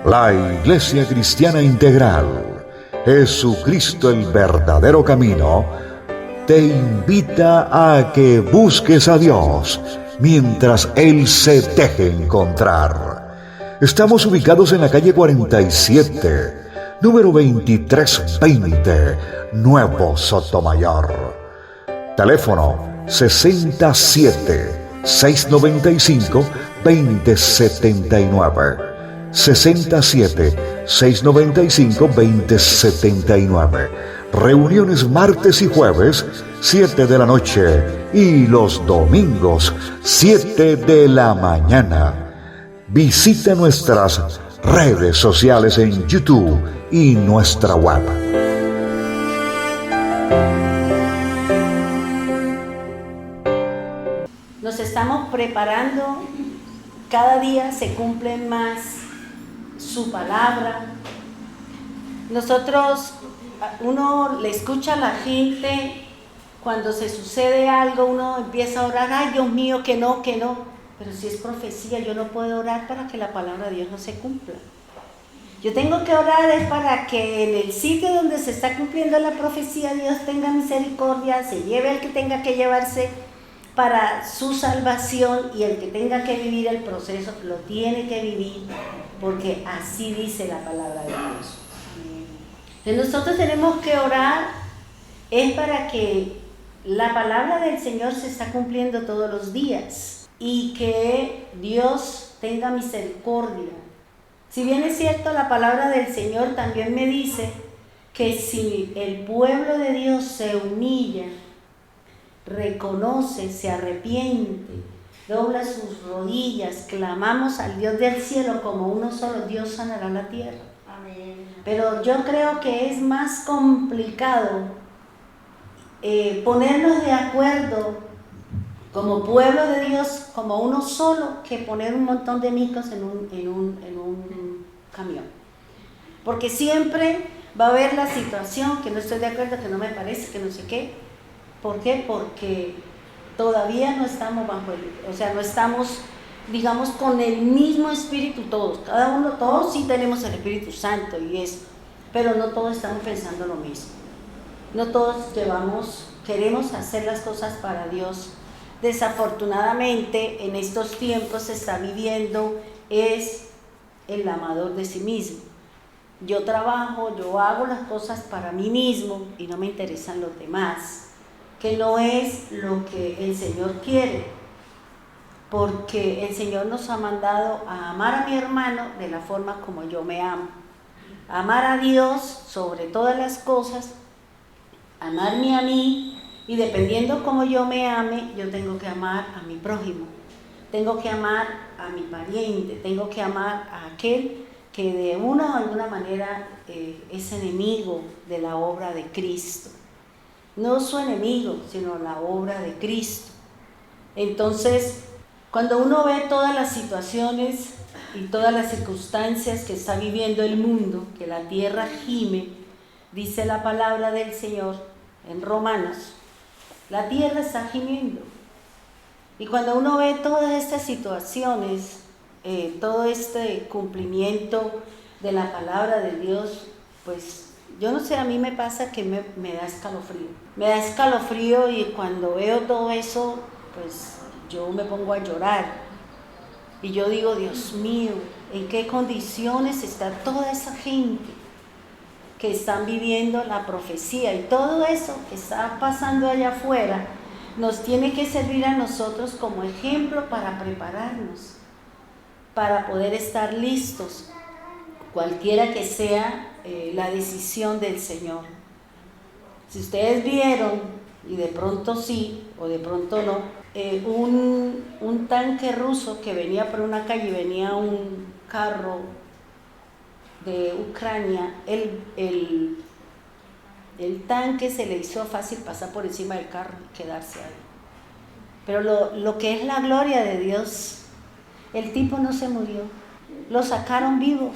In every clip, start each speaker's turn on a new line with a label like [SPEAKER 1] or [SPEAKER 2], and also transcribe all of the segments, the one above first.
[SPEAKER 1] La Iglesia Cristiana Integral, Jesucristo el verdadero camino, te invita a que busques a Dios mientras Él se deje encontrar. Estamos ubicados en la calle 47, número 2320, Nuevo Sotomayor. Teléfono 67-695-2079. 67-695-2079. Reuniones martes y jueves, 7 de la noche, y los domingos, 7 de la mañana. Visita nuestras redes sociales en YouTube y nuestra web.
[SPEAKER 2] Nos estamos preparando, cada día se cumple más su palabra. Nosotros, uno le escucha a la gente, cuando se sucede algo, uno empieza a orar, ay Dios mío, que no, pero si es profecía, yo no puedo orar para que la palabra de Dios no se cumpla. Yo tengo que orar es para que en el sitio donde se está cumpliendo la profecía, Dios tenga misericordia, se lleve al que tenga que llevarse para su salvación, y el que tenga que vivir el proceso lo tiene que vivir, porque así dice la palabra de Dios. Entonces nosotros tenemos que orar es para que la palabra del Señor se está cumpliendo todos los días y que Dios tenga misericordia. Si bien es cierto, la palabra del Señor también me dice que si el pueblo de Dios se humilla, reconoce, se arrepiente, dobla sus rodillas, clamamos al Dios del cielo como uno solo, Dios sanará la tierra. Amén. Pero yo creo que es más complicado ponernos de acuerdo como pueblo de Dios, como uno solo, que poner un montón de micos en un camión. Porque siempre va a haber la situación que no estoy de acuerdo, que no me parece, que no sé qué. ¿Por qué? Porque todavía no estamos no estamos, digamos, con el mismo espíritu todos. Todos sí tenemos el Espíritu Santo y eso, pero no todos estamos pensando lo mismo. No todos queremos hacer las cosas para Dios. Desafortunadamente, en estos tiempos se está viviendo es el amador de sí mismo. Yo trabajo, yo hago las cosas para mí mismo y no me interesan los demás, que no es lo que el Señor quiere, porque el Señor nos ha mandado a amar a mi hermano de la forma como yo me amo, amar a Dios sobre todas las cosas, amarme a mí, y dependiendo como yo me ame, yo tengo que amar a mi prójimo, tengo que amar a mi pariente, tengo que amar a aquel que de una o alguna manera es enemigo de la obra de Cristo. No su enemigo, sino la obra de Cristo. Entonces, cuando uno ve todas las situaciones y todas las circunstancias que está viviendo el mundo, que la tierra gime, dice la palabra del Señor en Romanos, la tierra está gimiendo. Y cuando uno ve todas estas situaciones, todo este cumplimiento de la palabra de Dios, pues yo no sé, a mí me pasa que me da escalofrío. Me da escalofrío, y cuando veo todo eso, pues yo me pongo a llorar. Y yo digo, Dios mío, ¿en qué condiciones está toda esa gente que están viviendo la profecía? Y todo eso que está pasando allá afuera nos tiene que servir a nosotros como ejemplo para prepararnos, para poder estar listos, cualquiera que sea la decisión del Señor. Si ustedes vieron, y de pronto sí o de pronto no, un tanque ruso que venía por una calle, venía un carro de Ucrania, el tanque se le hizo fácil pasar por encima del carro y quedarse ahí. Pero lo que es la gloria de Dios, el tipo no se murió, lo sacaron vivo.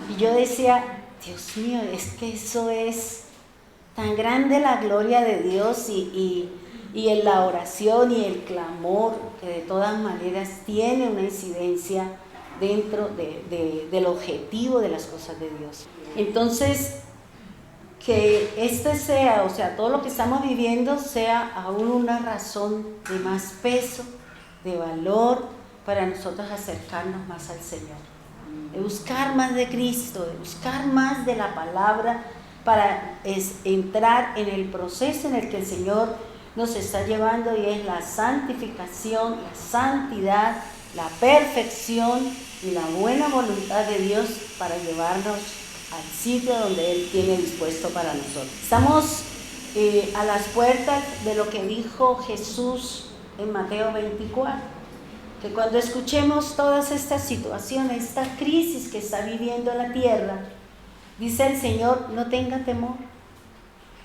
[SPEAKER 2] Y yo decía, Dios mío, es que eso es tan grande, la gloria de Dios, y en la oración y el clamor, que de todas maneras tiene una incidencia dentro del objetivo de las cosas de Dios. Entonces, que este sea, o sea, todo lo que estamos viviendo sea aún una razón de más peso, de valor para nosotros acercarnos más al Señor, de buscar más de Cristo, de buscar más de la palabra para entrar en el proceso en el que el Señor nos está llevando, y es la santificación, la santidad, la perfección y la buena voluntad de Dios para llevarnos al sitio donde Él tiene dispuesto para nosotros. Estamos a las puertas de lo que dijo Jesús en Mateo 24, que cuando escuchemos todas estas situaciones, esta crisis que está viviendo la tierra, dice el Señor, no tenga temor,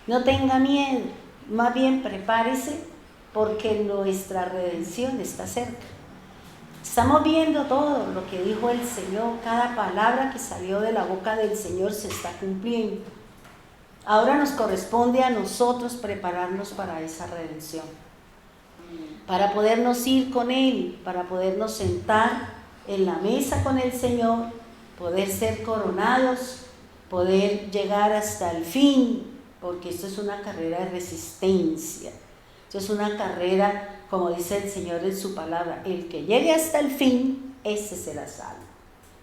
[SPEAKER 2] no tenga miedo, más bien prepárese porque nuestra redención está cerca. Estamos viendo todo lo que dijo el Señor, cada palabra que salió de la boca del Señor se está cumpliendo. Ahora nos corresponde a nosotros prepararnos para esa redención, para podernos ir con Él, para podernos sentar en la mesa con el Señor, poder ser coronados, poder llegar hasta el fin, porque esto es una carrera de resistencia. Esto es una carrera, como dice el Señor en su palabra, el que llegue hasta el fin, ese será salvo.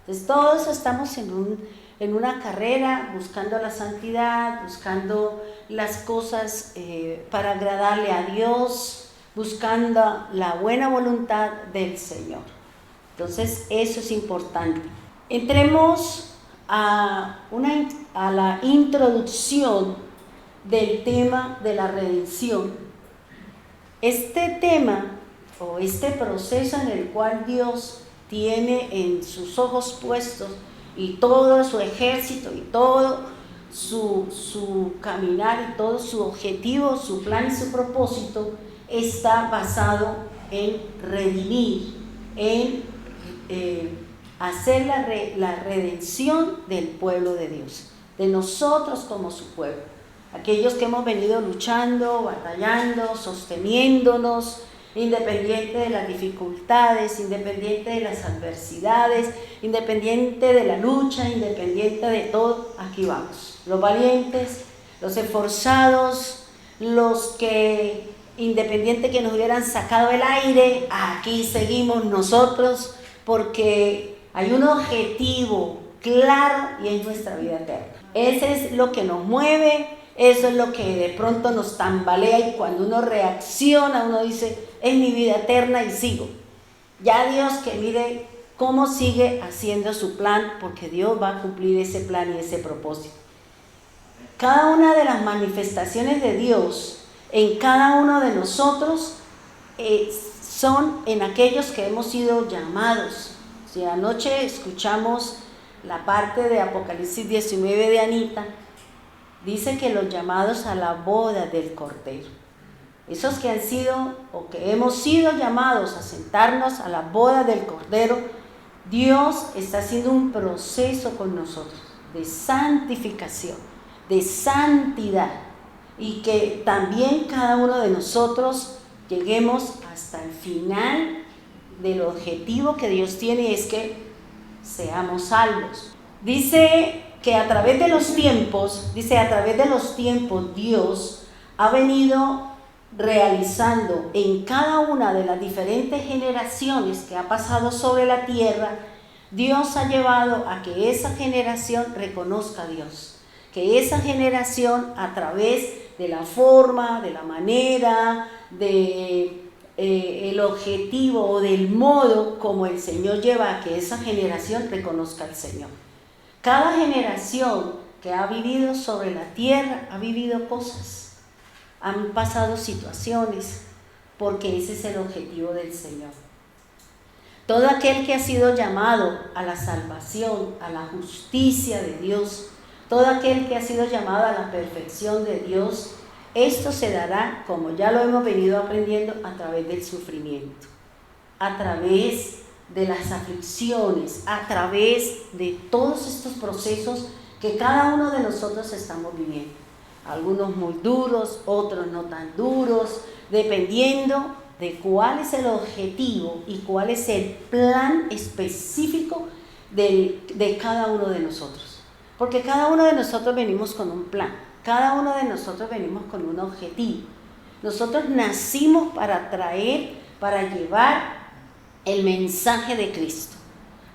[SPEAKER 2] Entonces todos estamos en una carrera buscando la santidad, buscando las cosas para agradarle a Dios, buscando la buena voluntad del Señor. Entonces eso es importante. Entremos a la introducción del tema de la redención. Este tema o este proceso en el cual Dios tiene en sus ojos puestos y todo su ejército y todo su caminar y todo su objetivo, su plan y su propósito está basado en redimir, en hacer la redención del pueblo de Dios, de nosotros como su pueblo. Aquellos que hemos venido luchando, batallando, sosteniéndonos, independiente de las dificultades, independiente de las adversidades, independiente de la lucha, independiente de todo, aquí vamos. Los valientes, los esforzados, los que, independiente que nos hubieran sacado el aire, aquí seguimos nosotros, porque hay un objetivo claro y es nuestra vida eterna. Ese es lo que nos mueve. Eso es lo que de pronto nos tambalea, y cuando uno reacciona, uno dice, es mi vida eterna y sigo. Ya Dios que mire cómo sigue haciendo su plan, porque Dios va a cumplir ese plan y ese propósito. Cada una de las manifestaciones de Dios en cada uno de nosotros son en aquellos que hemos sido llamados. O sea, anoche escuchamos la parte de Apocalipsis 19 de Anita. Dice que los llamados a la boda del Cordero, esos que han sido o que hemos sido llamados a sentarnos a la boda del Cordero, Dios está haciendo un proceso con nosotros de santificación, de santidad, y que también cada uno de nosotros lleguemos hasta el final del objetivo que Dios tiene, es que seamos salvos. Dice que a través de los tiempos, Dios ha venido realizando en cada una de las diferentes generaciones que ha pasado sobre la tierra. Dios ha llevado a que esa generación reconozca a Dios, que esa generación, a través de la forma, de la manera, de el objetivo o del modo como el Señor lleva a que esa generación reconozca al Señor. Cada generación que ha vivido sobre la tierra ha vivido cosas, han pasado situaciones, porque ese es el objetivo del Señor. Todo aquel que ha sido llamado a la salvación, a la justicia de Dios, todo aquel que ha sido llamado a la perfección de Dios, esto se dará, como ya lo hemos venido aprendiendo, a través del sufrimiento, a través de las aflicciones, a través de todos estos procesos que cada uno de nosotros estamos viviendo. Algunos muy duros, otros no tan duros, dependiendo de cuál es el objetivo y cuál es el plan específico de cada uno de nosotros. Porque cada uno de nosotros venimos con un plan, cada uno de nosotros venimos con un objetivo. Nosotros nacimos para traer, para llevar el mensaje de Cristo.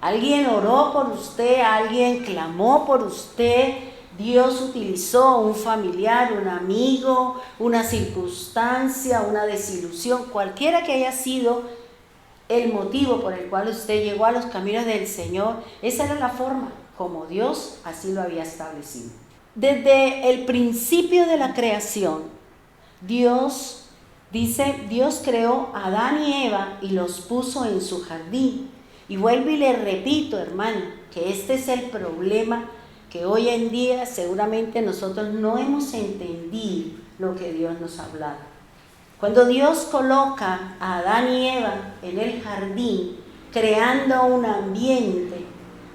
[SPEAKER 2] Alguien oró por usted, alguien clamó por usted, Dios utilizó un familiar, un amigo, una circunstancia, una desilusión, cualquiera que haya sido el motivo por el cual usted llegó a los caminos del Señor. Esa era la forma como Dios así lo había establecido. Desde el principio de la creación, Dios creó a Adán y Eva y los puso en su jardín. Y vuelvo y le repito, hermano, que este es el problema que hoy en día seguramente nosotros no hemos entendido lo que Dios nos ha hablado. Cuando Dios coloca a Adán y Eva en el jardín, creando un ambiente,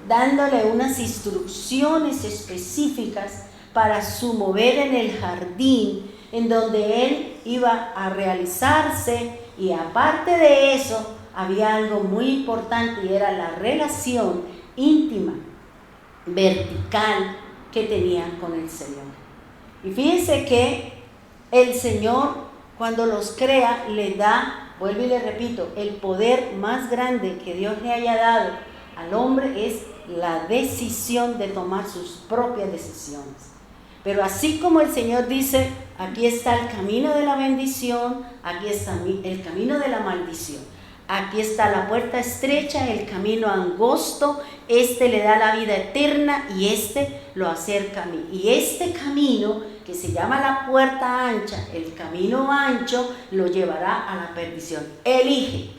[SPEAKER 2] dándole unas instrucciones específicas para su mover en el jardín, en donde él iba a realizarse, y aparte de eso, había algo muy importante y era la relación íntima, vertical que tenían con el Señor. Y fíjense que el Señor, cuando los crea, le da, vuelvo y le repito, el poder más grande que Dios le haya dado al hombre es la decisión de tomar sus propias decisiones. Pero así como el Señor dice, aquí está el camino de la bendición, aquí está el camino de la maldición. Aquí está la puerta estrecha, el camino angosto, este le da la vida eterna y este lo acerca a mí. Y este camino, que se llama la puerta ancha, el camino ancho, lo llevará a la perdición. Elige.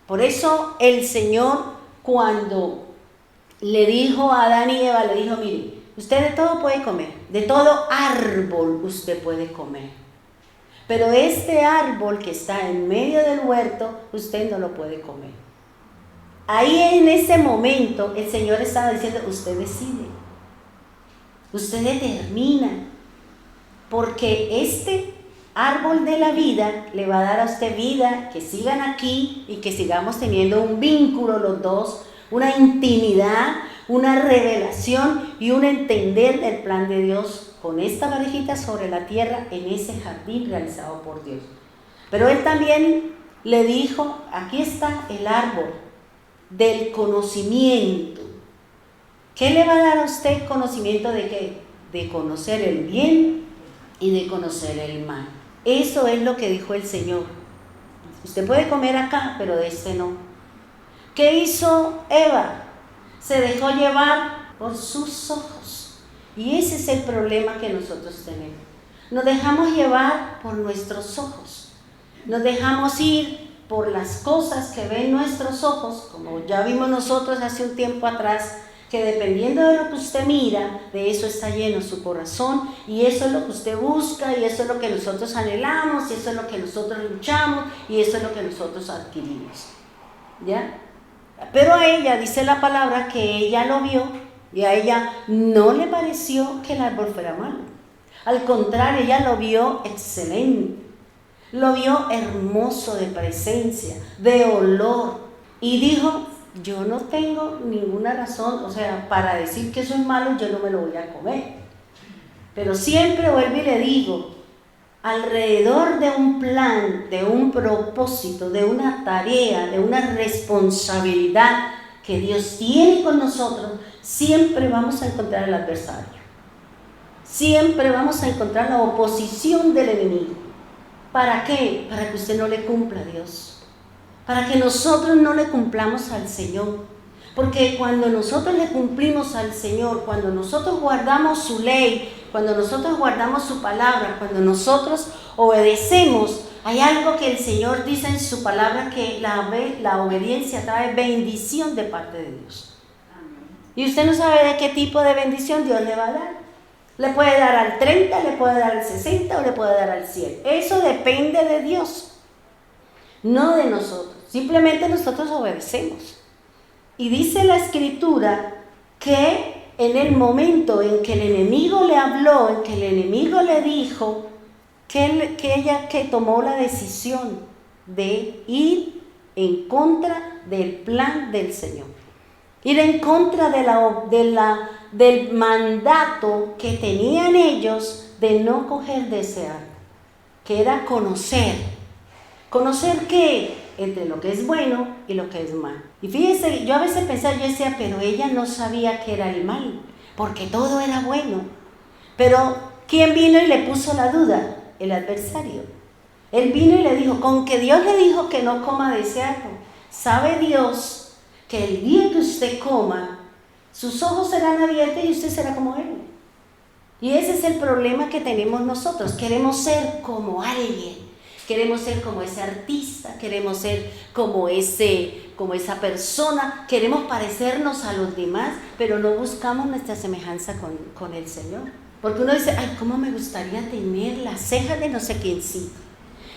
[SPEAKER 2] Por eso el Señor, cuando le dijo a Adán y Eva, le dijo, mire, usted de todo puede comer, de todo árbol usted puede comer. Pero este árbol que está en medio del huerto, usted no lo puede comer. Ahí en ese momento el Señor estaba diciendo, usted decide, usted determina, porque este árbol de la vida le va a dar a usted vida, que sigan aquí y que sigamos teniendo un vínculo los dos, una intimidad, una revelación y un entender del plan de Dios con esta parejita sobre la tierra en ese jardín realizado por Dios. Pero Él también le dijo, aquí está el árbol del conocimiento. ¿Qué le va a dar a usted conocimiento de qué? De conocer el bien y de conocer el mal. Eso es lo que dijo el Señor. Usted puede comer acá, pero de este no. ¿Qué hizo Eva? Se dejó llevar por sus ojos. Y ese es el problema que nosotros tenemos. Nos dejamos llevar por nuestros ojos. Nos dejamos ir por las cosas que ven nuestros ojos, como ya vimos nosotros hace un tiempo atrás, que dependiendo de lo que usted mira, de eso está lleno su corazón, y eso es lo que usted busca, y eso es lo que nosotros anhelamos, y eso es lo que nosotros luchamos, y eso es lo que nosotros adquirimos. ¿Ya? Pero a ella dice la palabra que ella lo vio, y a ella no le pareció que el árbol fuera malo. Al contrario, ella lo vio excelente, lo vio hermoso de presencia, de olor, y dijo, yo no tengo ninguna razón, para decir que eso es malo, yo no me lo voy a comer. Pero siempre vuelvo y le digo, alrededor de un plan, de un propósito, de una tarea, de una responsabilidad que Dios tiene con nosotros, siempre vamos a encontrar el adversario. Siempre vamos a encontrar la oposición del enemigo. ¿Para qué? Para que usted no le cumpla a Dios. Para que nosotros no le cumplamos al Señor. Porque cuando nosotros le cumplimos al Señor, cuando nosotros guardamos su ley, cuando nosotros guardamos su palabra, cuando nosotros obedecemos, hay algo que el Señor dice en su palabra, que la obediencia trae bendición de parte de Dios. Y usted no sabe de qué tipo de bendición Dios le va a dar. Le puede dar al 30, le puede dar al 60 o le puede dar al 100. Eso depende de Dios, no de nosotros. Simplemente nosotros obedecemos. Y dice la Escritura que en el momento en que el enemigo le habló, en que el enemigo le dijo, que ella tomó la decisión de ir en contra del plan del Señor. Ir en contra del mandato que tenían ellos de no coger de ese árbol, que era conocer. ¿Conocer qué? Entre lo que es bueno y lo que es malo. Y fíjense, yo a veces pensaba, yo decía, pero ella no sabía qué era el mal, porque todo era bueno. Pero, ¿quién vino y le puso la duda? El adversario. Él vino y le dijo, con que Dios le dijo que no coma de ese árbol. ¿Sabe Dios que el día que usted coma, sus ojos serán abiertos y usted será como Él? Y ese es el problema que tenemos nosotros. Queremos ser como alguien. Queremos ser como ese artista, queremos ser como esa persona, queremos parecernos a los demás, pero no buscamos nuestra semejanza con el Señor. Porque uno dice, ay, cómo me gustaría tener las cejas de no sé quiéncito,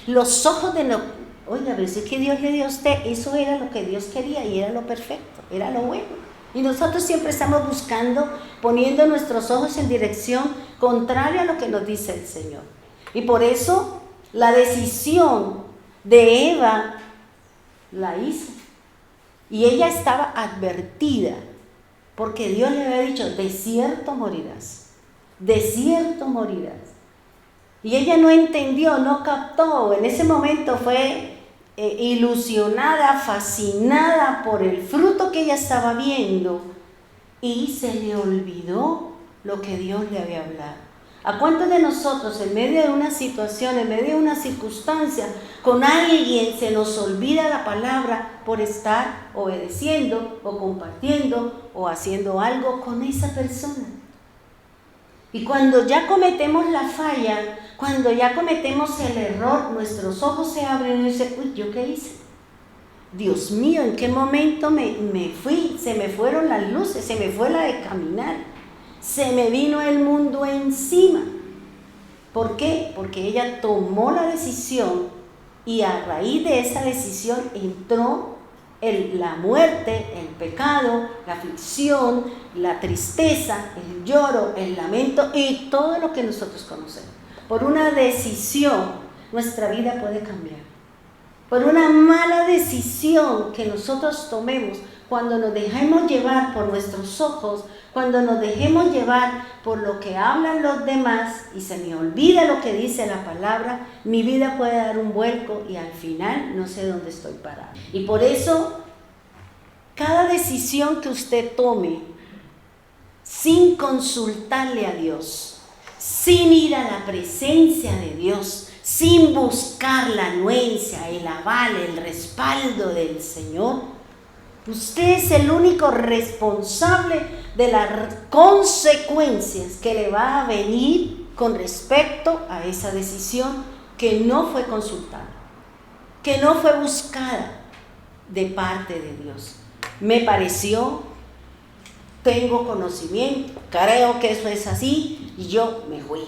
[SPEAKER 2] los ojos de no... Oiga, pero si es que Dios le dio a usted, eso era lo que Dios quería y era lo perfecto, era lo bueno. Y nosotros siempre estamos buscando, poniendo nuestros ojos en dirección contraria a lo que nos dice el Señor. Y por eso la decisión de Eva la hizo. Y ella estaba advertida, porque Dios le había dicho, de cierto morirás, de cierto morirás. Y ella no entendió, no captó, en ese momento fue ilusionada, fascinada por el fruto que ella estaba viendo, y se le olvidó lo que Dios le había hablado. ¿A cuántos de nosotros en medio de una situación, en medio de una circunstancia, con alguien se nos olvida la palabra por estar obedeciendo o compartiendo o haciendo algo con esa persona? Y cuando ya cometemos la falla, cuando ya cometemos el error, nuestros ojos se abren y dicen, uy, ¿yo qué hice? Dios mío, ¿en qué momento me fui? Se me fueron las luces, se me fue la de caminar. Se me vino el mundo encima. ¿Por qué? Porque ella tomó la decisión y a raíz de esa decisión entró la muerte, el pecado, la aflicción, la tristeza, el lloro, el lamento y todo lo que nosotros conocemos. Por una decisión nuestra vida puede cambiar. Por una mala decisión que nosotros tomemos, cuando nos dejemos llevar por nuestros ojos, cuando nos dejemos llevar por lo que hablan los demás y se me olvida lo que dice la palabra, mi vida puede dar un vuelco y al final no sé dónde estoy parada. Y por eso, cada decisión que usted tome sin consultarle a Dios, sin ir a la presencia de Dios, sin buscar la anuencia, el aval, el respaldo del Señor, usted es el único responsable de las consecuencias que le va a venir con respecto a esa decisión que no fue consultada, que no fue buscada de parte de Dios. Me pareció, tengo conocimiento, creo que eso es así y yo me fui.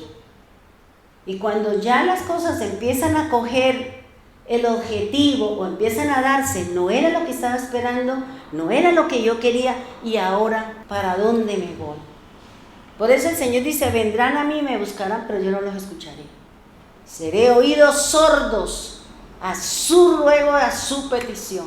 [SPEAKER 2] Y cuando ya las cosas empiezan a coger el objetivo o empiezan a darse, no era lo que estaba esperando, no era lo que yo quería y ahora, ¿para dónde me voy? Por eso el Señor dice, vendrán a mí y me buscarán, pero yo no los escucharé. Seré oídos sordos a su ruego, a su petición.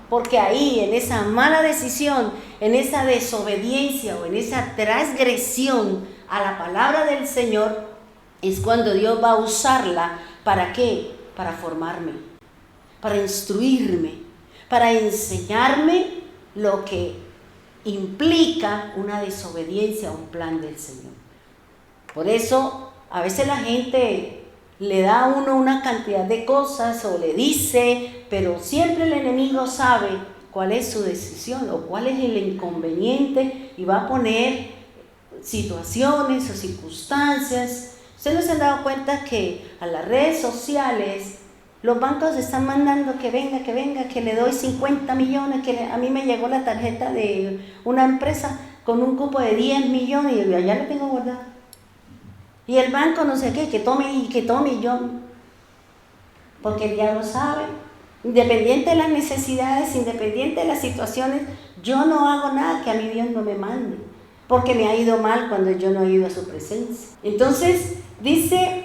[SPEAKER 2] Porque ahí, en esa mala decisión, en esa desobediencia o en esa transgresión a la palabra del Señor, es cuando Dios va a usarla, ¿para qué? Para formarme, para instruirme, para enseñarme lo que implica una desobediencia a un plan del Señor. Por eso, a veces la gente le da a uno una cantidad de cosas o le dice, pero siempre el enemigo sabe cuál es su decisión o cuál es el inconveniente y va a poner situaciones o circunstancias. ¿Ustedes no se han dado cuenta que a las redes sociales los bancos están mandando que venga, que le doy 50 millones, a mí me llegó la tarjeta de una empresa con un cupo de 10 millones y yo allá lo tengo guardado? Y el banco no sé qué, que tome y yo, porque el diablo sabe, independiente de las necesidades, independiente de las situaciones, yo no hago nada que a mí Dios no me mande, porque me ha ido mal cuando yo no he ido a su presencia. Entonces, dice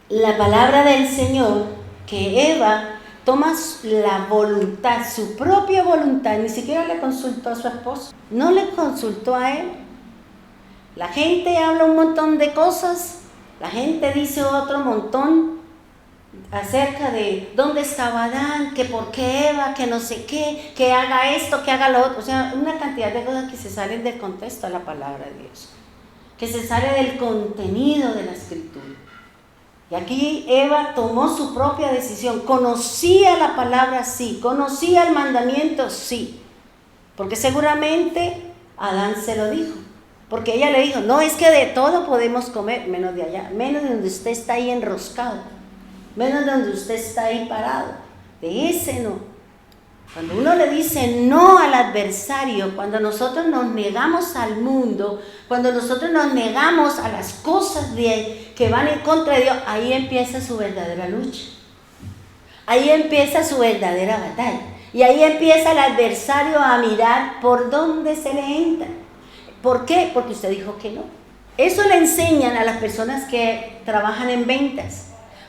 [SPEAKER 2] la palabra del Señor que Eva toma la voluntad, su propia voluntad, ni siquiera le consultó a su esposo, no le consultó a él. La gente habla un montón de cosas, la gente dice otro montón acerca de dónde estaba Adán, que por qué Eva, que no sé qué, que haga esto, que haga lo otro. O sea, una cantidad de cosas que se salen del contexto de la palabra de Dios, que se sale del contenido de la Escritura. Y aquí Eva tomó su propia decisión, conocía la palabra, sí, conocía el mandamiento, sí, porque seguramente Adán se lo dijo, porque ella le dijo, no, es que de todo podemos comer, menos de allá, menos de donde usted está ahí enroscado, menos de donde usted está ahí parado, de ese no. Cuando uno le dice no al adversario, cuando nosotros nos negamos al mundo, cuando nosotros nos negamos a las cosas que van en contra de Dios, ahí empieza su verdadera lucha. Ahí empieza su verdadera batalla. Y ahí empieza el adversario a mirar por dónde se le entra. ¿Por qué? Porque usted dijo que no. Eso le enseñan a las personas que trabajan en ventas.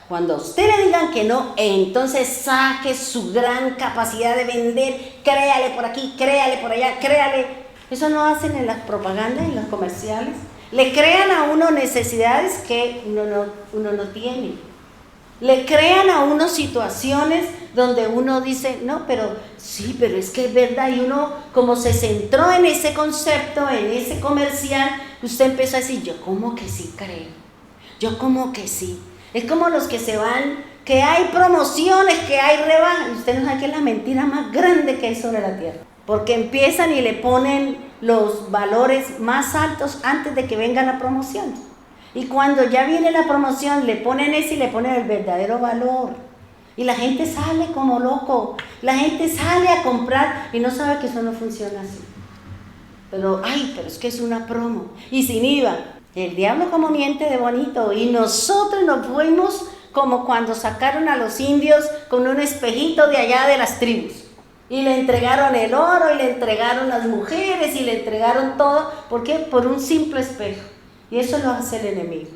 [SPEAKER 2] Cuando a usted le digan que no, entonces saque su gran capacidad de vender, créale por aquí, créale por allá, créale. Eso no hacen en las propagandas, en los comerciales. Le crean a uno necesidades que uno no tiene. Le crean a uno situaciones donde uno dice, no, pero sí, pero es que es verdad. Y uno, como se centró en ese concepto, en ese comercial, usted empezó a decir, yo como que sí creo, yo como que sí. Es como los que se van, que hay promociones, que hay rebajas. Usted no sabe que es la mentira más grande que hay sobre la tierra. Porque empiezan y le ponen los valores más altos antes de que venga la promoción. Y cuando ya viene la promoción, le ponen ese y le ponen el verdadero valor. Y la gente sale como loco. La gente sale a comprar y no sabe que eso no funciona así. Pero es que es una promo. Y sin IVA. El diablo como miente de bonito, y nosotros nos fuimos como cuando sacaron a los indios con un espejito de allá de las tribus, y le entregaron el oro, y le entregaron las mujeres, y le entregaron todo. ¿Por qué? Por un simple espejo. Y eso lo hace el enemigo.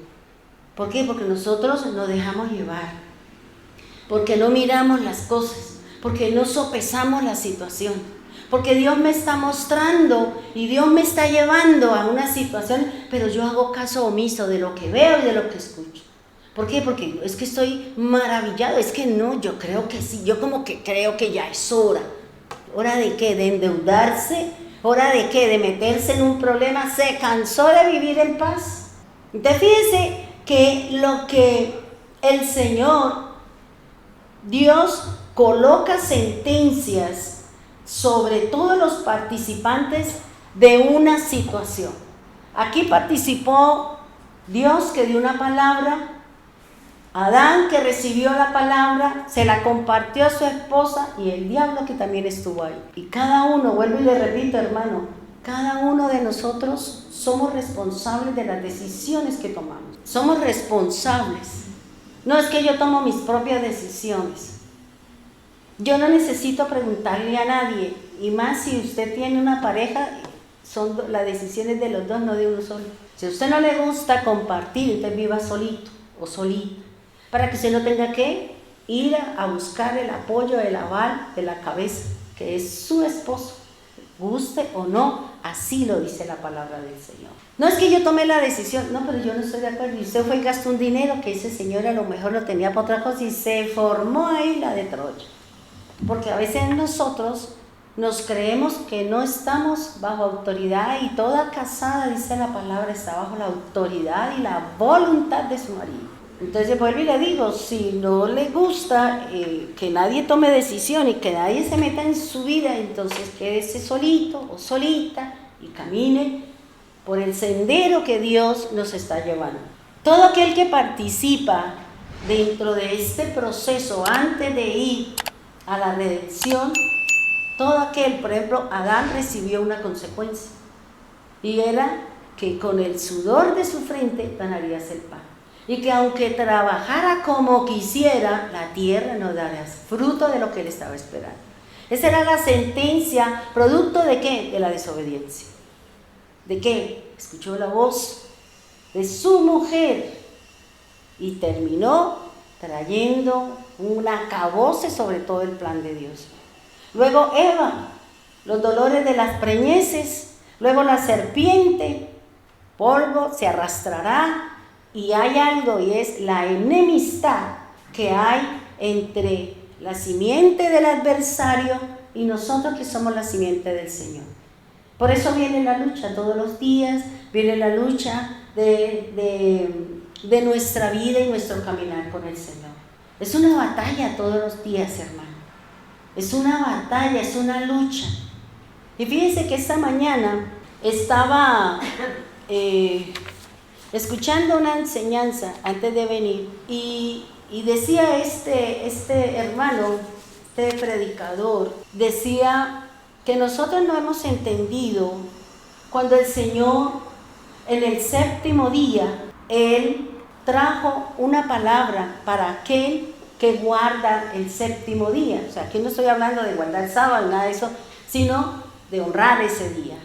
[SPEAKER 2] ¿Por qué? Porque nosotros nos dejamos llevar, porque no miramos las cosas, porque no sopesamos la situación. Porque Dios me está mostrando y Dios me está llevando a una situación, pero yo hago caso omiso de lo que veo y de lo que escucho. ¿Por qué? Porque es que estoy maravillado, es que no, yo creo que sí, yo como que creo que ya es hora. ¿Hora de qué? ¿De endeudarse? ¿Hora de qué? ¿De meterse en un problema? ¿Se cansó de vivir en paz? Entonces fíjense que lo que el Señor, Dios, coloca sentencias sobre todos los participantes de una situación. Aquí participó Dios, que dio una palabra, Adán, que recibió la palabra, se la compartió a su esposa, y el diablo, que también estuvo ahí. Y cada uno, vuelvo y le repito, hermano, cada uno de nosotros somos responsables de las decisiones que tomamos. Somos responsables. No es que yo tomo mis propias decisiones. Yo no necesito preguntarle a nadie, y más si usted tiene una pareja, son las decisiones de los dos, no de uno solo. Si a usted no le gusta compartir, entonces viva solito o solita, para que usted no tenga que ir a buscar el apoyo, el aval de la cabeza, que es su esposo, guste o no, así lo dice la palabra del Señor. No es que yo tomé la decisión, no, pero yo no estoy de acuerdo, y usted fue y gastó un dinero que ese señor a lo mejor lo tenía para otra cosa, y se formó ahí la de Troya. Porque a veces nosotros nos creemos que no estamos bajo autoridad, y toda casada, dice la palabra, está bajo la autoridad y la voluntad de su marido. Entonces vuelvo y le digo, si no le gusta que nadie tome decisión y que nadie se meta en su vida, entonces quédese solito o solita y camine por el sendero que Dios nos está llevando. Todo aquel que participa dentro de este proceso antes de ir a la redención, todo aquel, por ejemplo, Adán recibió una consecuencia, y era que con el sudor de su frente ganarías el pan, y que aunque trabajara como quisiera, la tierra no daría fruto de lo que él estaba esperando. Esa era la sentencia, producto de ¿qué? De la desobediencia. ¿De qué? Escuchó la voz de su mujer y terminó trayendo un acabose sobre todo el plan de Dios. Luego Eva, los dolores de las preñeces. Luego la serpiente, polvo se arrastrará. Y hay algo, y es la enemistad que hay entre la simiente del adversario y nosotros que somos la simiente del Señor. Por eso viene la lucha todos los días, viene la lucha de nuestra vida y nuestro caminar con el Señor. Es una batalla todos los días, hermano. Es una batalla, es una lucha. Y fíjense que esta mañana estaba escuchando una enseñanza antes de venir y decía este hermano, este predicador, decía que nosotros no hemos entendido cuando el Señor en el séptimo día, Él trajo una palabra para aquel que guarda el séptimo día. O sea, aquí no estoy hablando de guardar sábado, nada de eso, sino de honrar ese día.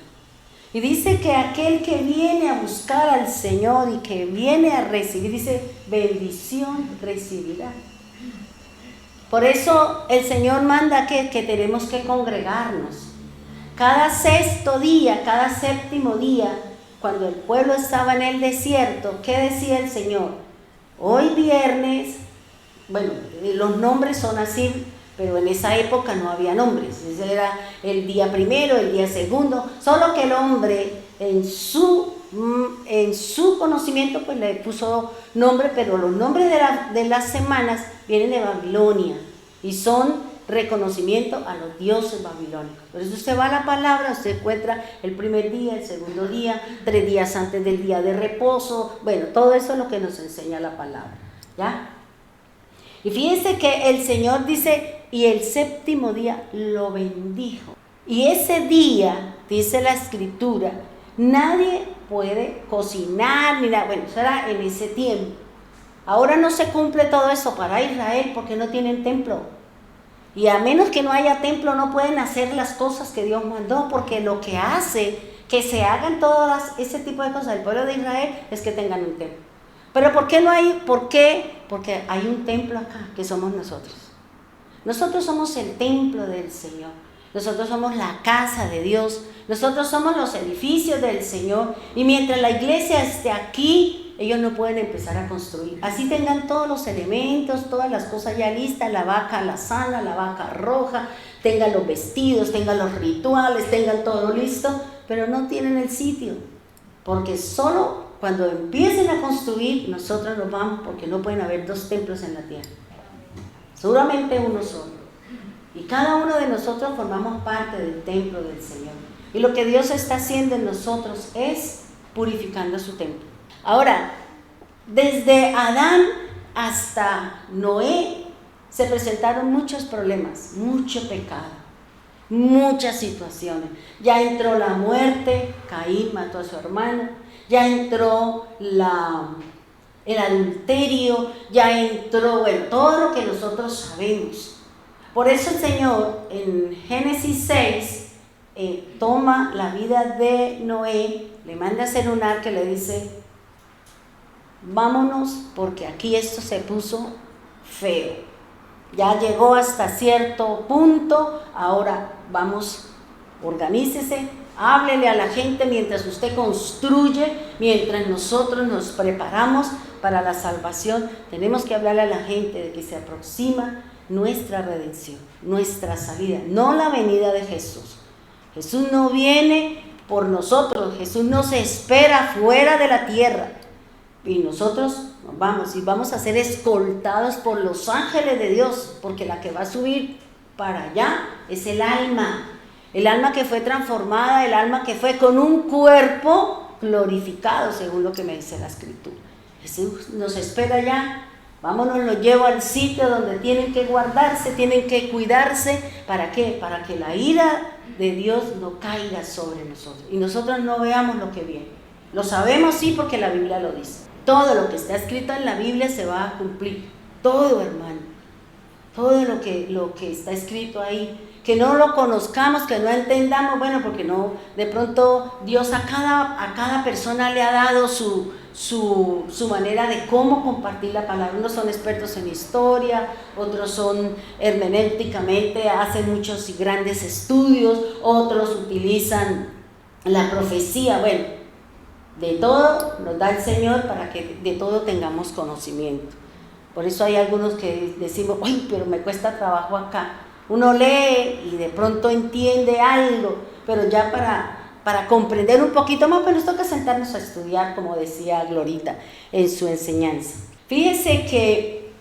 [SPEAKER 2] Y dice que aquel que viene a buscar al Señor y que viene a recibir, dice, bendición recibirá. Por eso el Señor manda que tenemos que congregarnos. Cada sexto día, cada séptimo día, cuando el pueblo estaba en el desierto, ¿qué decía el Señor? Hoy viernes, bueno, los nombres son así, pero en esa época no había nombres. Ese era el día primero, el día segundo, solo que el hombre en su conocimiento pues le puso nombre, pero los nombres de las semanas vienen de Babilonia y son reconocimiento a los dioses babilónicos. Por eso usted va a la palabra, usted encuentra el primer día, el segundo día, 3 días antes del día de reposo, bueno, todo eso es lo que nos enseña la palabra, ¿ya? Y fíjense que el Señor dice, y el séptimo día lo bendijo. Y ese día, dice la Escritura, nadie puede cocinar, ni nada, bueno, eso era en ese tiempo. Ahora no se cumple todo eso para Israel porque no tienen templo. Y a menos que no haya templo no pueden hacer las cosas que Dios mandó, porque lo que hace que se hagan todas ese tipo de cosas del pueblo de Israel es que tengan un templo. Pero ¿por qué no hay? ¿Por qué? Porque hay un templo acá, que somos nosotros. Nosotros somos el templo del Señor. Nosotros somos la casa de Dios. Nosotros somos los edificios del Señor. Y mientras la iglesia esté aquí, ellos no pueden empezar a construir. Así tengan todos los elementos, todas las cosas ya listas, la vaca la sana, la vaca roja, tengan los vestidos, tengan los rituales, tengan todo listo, pero no tienen el sitio. Porque solo cuando empiecen a construir, nosotros nos vamos, porque no pueden haber 2 templos en la tierra. Seguramente uno solo. Y cada uno de nosotros formamos parte del templo del Señor. Y lo que Dios está haciendo en nosotros es purificando su templo. Ahora, desde Adán hasta Noé se presentaron muchos problemas, mucho pecado, muchas situaciones. Ya entró la muerte, Caín mató a su hermano, ya entró el adulterio, ya entró, bueno, todo lo que nosotros sabemos. Por eso el Señor en Génesis 6 toma la vida de Noé, le manda a hacer un arca y le dice, vámonos porque aquí esto se puso feo. Ya llegó hasta cierto punto, ahora vamos, organícese, háblele a la gente mientras usted construye, mientras nosotros nos preparamos para la salvación. Tenemos que hablarle a la gente de que se aproxima nuestra redención, nuestra salida, no la venida de Jesús. Jesús no viene por nosotros, Jesús nos espera fuera de la tierra. Y nosotros nos vamos y vamos a ser escoltados por los ángeles de Dios, porque la que va a subir para allá es el alma que fue transformada, el alma que fue con un cuerpo glorificado, según lo que me dice la Escritura. Jesús nos espera allá. Vámonos, los llevo al sitio donde tienen que guardarse, tienen que cuidarse. ¿Para qué? Para que la ira de Dios no caiga sobre nosotros y nosotros no veamos lo que viene. Lo sabemos, sí, porque la Biblia lo dice. Todo lo que está escrito en la Biblia se va a cumplir. Todo, hermano. Todo lo que está escrito ahí. Que no lo conozcamos, que no entendamos, bueno, porque no, de pronto Dios a cada persona le ha dado su su manera de cómo compartir la palabra. Unos son expertos en historia, otros son hermenéuticamente, hacen muchos y grandes estudios, otros utilizan la profecía. Bueno, de todo nos da el Señor para que de todo tengamos conocimiento. Por eso hay algunos que decimos, ¡ay, pero me cuesta trabajo acá! Uno lee y de pronto entiende algo, pero ya para comprender un poquito más, pues nos toca sentarnos a estudiar, como decía Glorita en su enseñanza. Fíjese que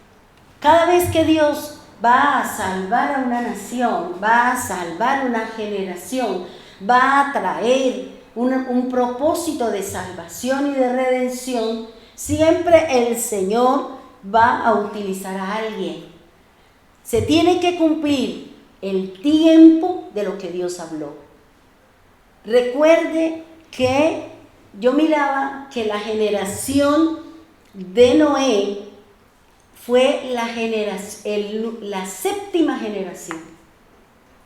[SPEAKER 2] cada vez que Dios va a salvar a una nación, va a salvar una generación, va a traer un propósito de salvación y de redención, siempre el Señor va a utilizar a alguien. Se tiene que cumplir el tiempo de lo que Dios habló. Recuerde que yo miraba que la generación de Noé fue la séptima generación.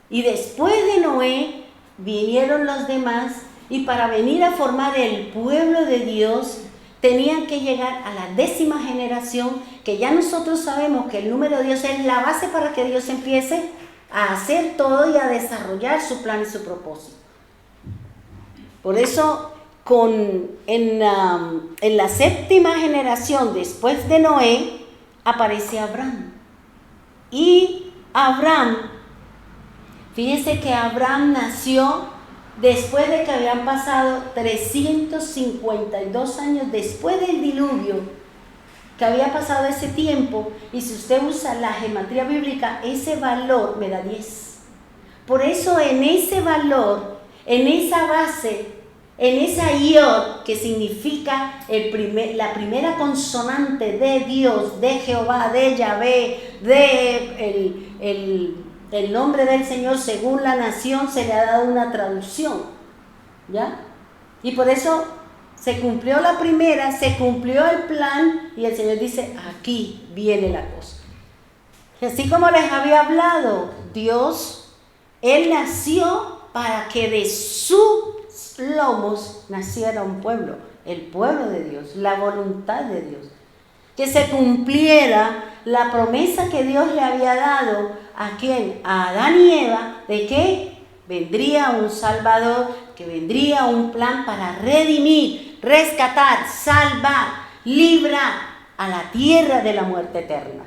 [SPEAKER 2] Y después de Noé vinieron los demás, y para venir a formar el pueblo de Dios tenían que llegar a la 10ª generación, que ya nosotros sabemos que el número de Dios es la base para que Dios empiece a hacer todo y a desarrollar su plan y su propósito. Por eso en la 7ª generación después de Noé aparece Abraham. Y Abraham, fíjense que Abraham nació después de que habían pasado 352 años después del diluvio, que había pasado ese tiempo, y si usted usa la gematría bíblica, ese valor me da 10. Por eso en ese valor, en esa base, en esa Yod, que significa la primera consonante de Dios, de Jehová, de Yahvé, el nombre del Señor, según la nación, se le ha dado una traducción, ¿ya? Y por eso se cumplió la primera, se cumplió el plan, y el Señor dice, aquí viene la cosa. Y así como les había hablado, Dios, Él nació para que de sus lomos naciera un pueblo, el pueblo de Dios, la voluntad de Dios. Que se cumpliera la promesa que Dios le había dado ¿a quién? A Adán y Eva, de que vendría un Salvador, que vendría un plan para redimir, rescatar, salvar, librar a la tierra de la muerte eterna,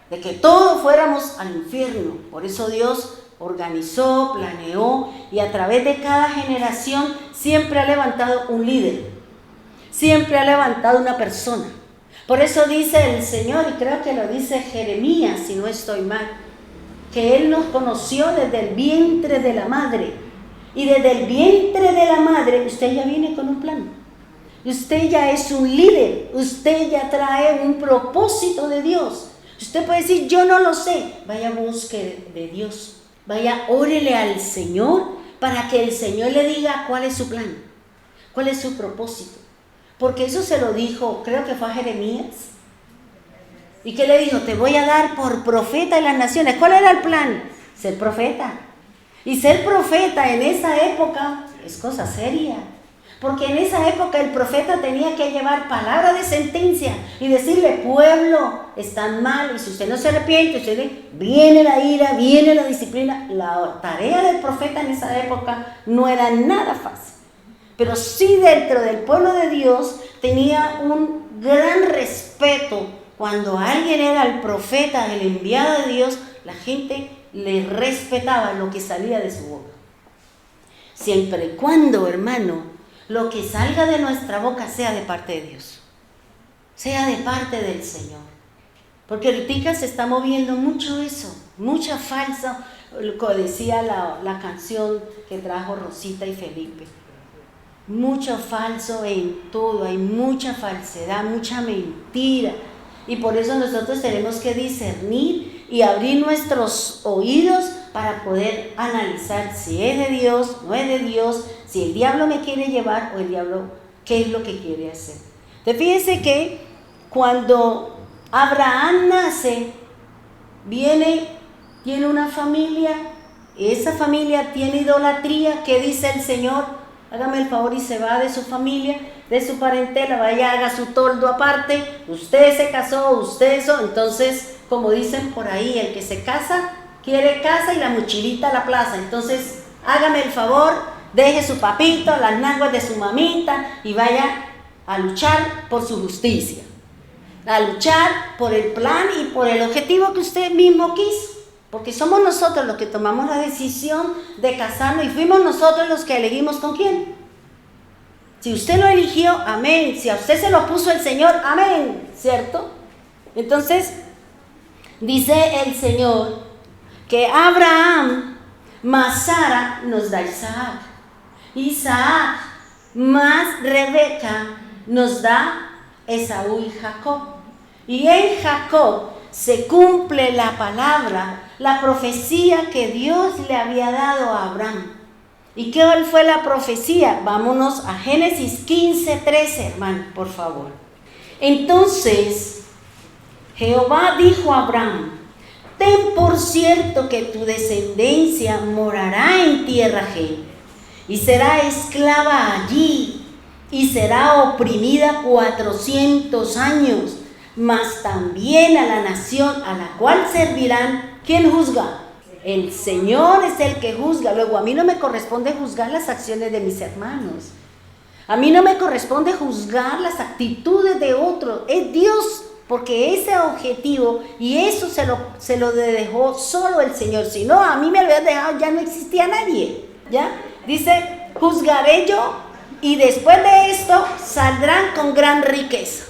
[SPEAKER 2] de que todos fuéramos al infierno. Por eso Dios organizó, planeó, y a través de cada generación siempre ha levantado un líder, siempre ha levantado una persona. Por eso dice el Señor, y creo que lo dice Jeremías, si no estoy mal, que Él nos conoció desde el vientre de la madre. Y desde el vientre de la madre usted ya viene con un plan. Usted ya es un líder, usted ya trae un propósito de Dios. Usted puede decir, yo no lo sé. Vaya, busque de Dios. Vaya, órele al Señor para que el Señor le diga cuál es su plan, cuál es su propósito. Porque eso se lo dijo, creo que fue a Jeremías. ¿Y qué le dijo? Te voy a dar por profeta de las naciones. ¿Cuál era el plan? Ser profeta. Y ser profeta en esa época es cosa seria. Porque en esa época el profeta tenía que llevar palabra de sentencia y decirle, pueblo, están mal, y si usted no se arrepiente, viene la ira, viene la disciplina. La tarea del profeta en esa época no era nada fácil. Pero sí, dentro del pueblo de Dios tenía un gran respeto. Cuando alguien era el profeta, el enviado de Dios, la gente le respetaba lo que salía de su boca. Siempre y cuando, hermano, lo que salga de nuestra boca sea de parte de Dios, sea de parte del Señor. Porque ahorita se está moviendo mucho eso, mucha falsa, como decía la canción que trajo Rosita y Felipe. Mucho falso en todo, hay mucha falsedad, mucha mentira. Y por eso nosotros tenemos que discernir y abrir nuestros oídos para poder analizar si es de Dios, no es de Dios, si el diablo me quiere llevar o el diablo qué es lo que quiere hacer. Entonces fíjense que cuando Abraham nace, tiene una familia, esa familia tiene idolatría. ¿Qué dice el Señor? Hágame el favor y se va de su familia, de su parentela, vaya, haga su toldo aparte, usted se casó, usted eso, entonces, como dicen por ahí, el que se casa, quiere casa y la mochilita a la plaza, entonces, hágame el favor, deje su papito, las nalgas de su mamita y vaya a luchar por su justicia, a luchar por el plan y por el objetivo que usted mismo quiso. Porque somos nosotros los que tomamos la decisión de casarnos y fuimos nosotros los que elegimos con quién. Si usted lo eligió, amén. Si a usted se lo puso el Señor, amén. ¿Cierto? Entonces, dice el Señor que Abraham más Sara nos da Isaac. Isaac más Rebeca nos da Esaú y Jacob. Y en Jacob se cumple la palabra, la profecía que Dios le había dado a Abraham. ¿Y qué fue la profecía? Vámonos a Génesis 15:13, hermano, por favor. Entonces, Jehová dijo a Abraham: ten por cierto que tu descendencia morará en tierra ajena, y será esclava allí, y será oprimida 400 años. Mas también a la nación a la cual servirán, ¿quién juzga? El Señor es el que juzga. Luego, a mí no me corresponde juzgar las acciones de mis hermanos. A mí no me corresponde juzgar las actitudes de otros. Es Dios, porque ese objetivo y eso se lo dejó solo el Señor. Si no, a mí me lo había dejado, ya no existía nadie. ¿Ya? Dice, juzgaré yo y después de esto saldrán con gran riqueza.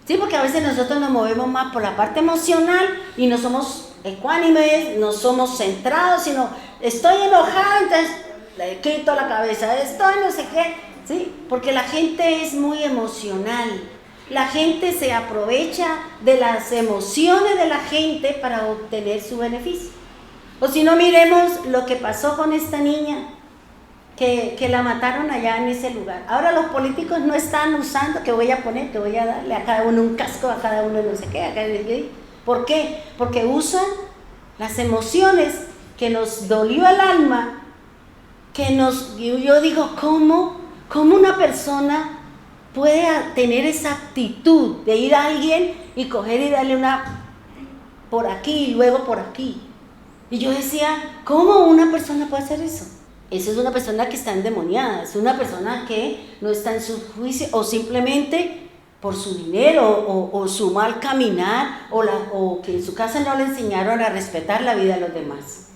[SPEAKER 2] Sí, porque a veces nosotros nos movemos más por la parte emocional y no somos ecuánimes, no somos centrados, sino estoy enojada, entonces le quito la cabeza, estoy no sé qué, ¿sí? Porque la gente es muy emocional, la gente se aprovecha de las emociones de la gente para obtener su beneficio. O si no, miremos lo que pasó con esta niña, que la mataron allá en ese lugar. Ahora los políticos no están usando que voy a darle a cada uno un casco, a cada uno no sé qué. ¿Por qué? Porque usan las emociones que nos dolió el alma, yo digo, ¿cómo una persona puede tener esa actitud de ir a alguien y coger y darle una por aquí y luego por aquí? Y yo decía, ¿cómo una persona puede hacer eso? Esa es una persona que está endemoniada, es una persona que no está en su juicio, o simplemente por su dinero, o su mal caminar, o que en su casa no le enseñaron a respetar la vida de los demás.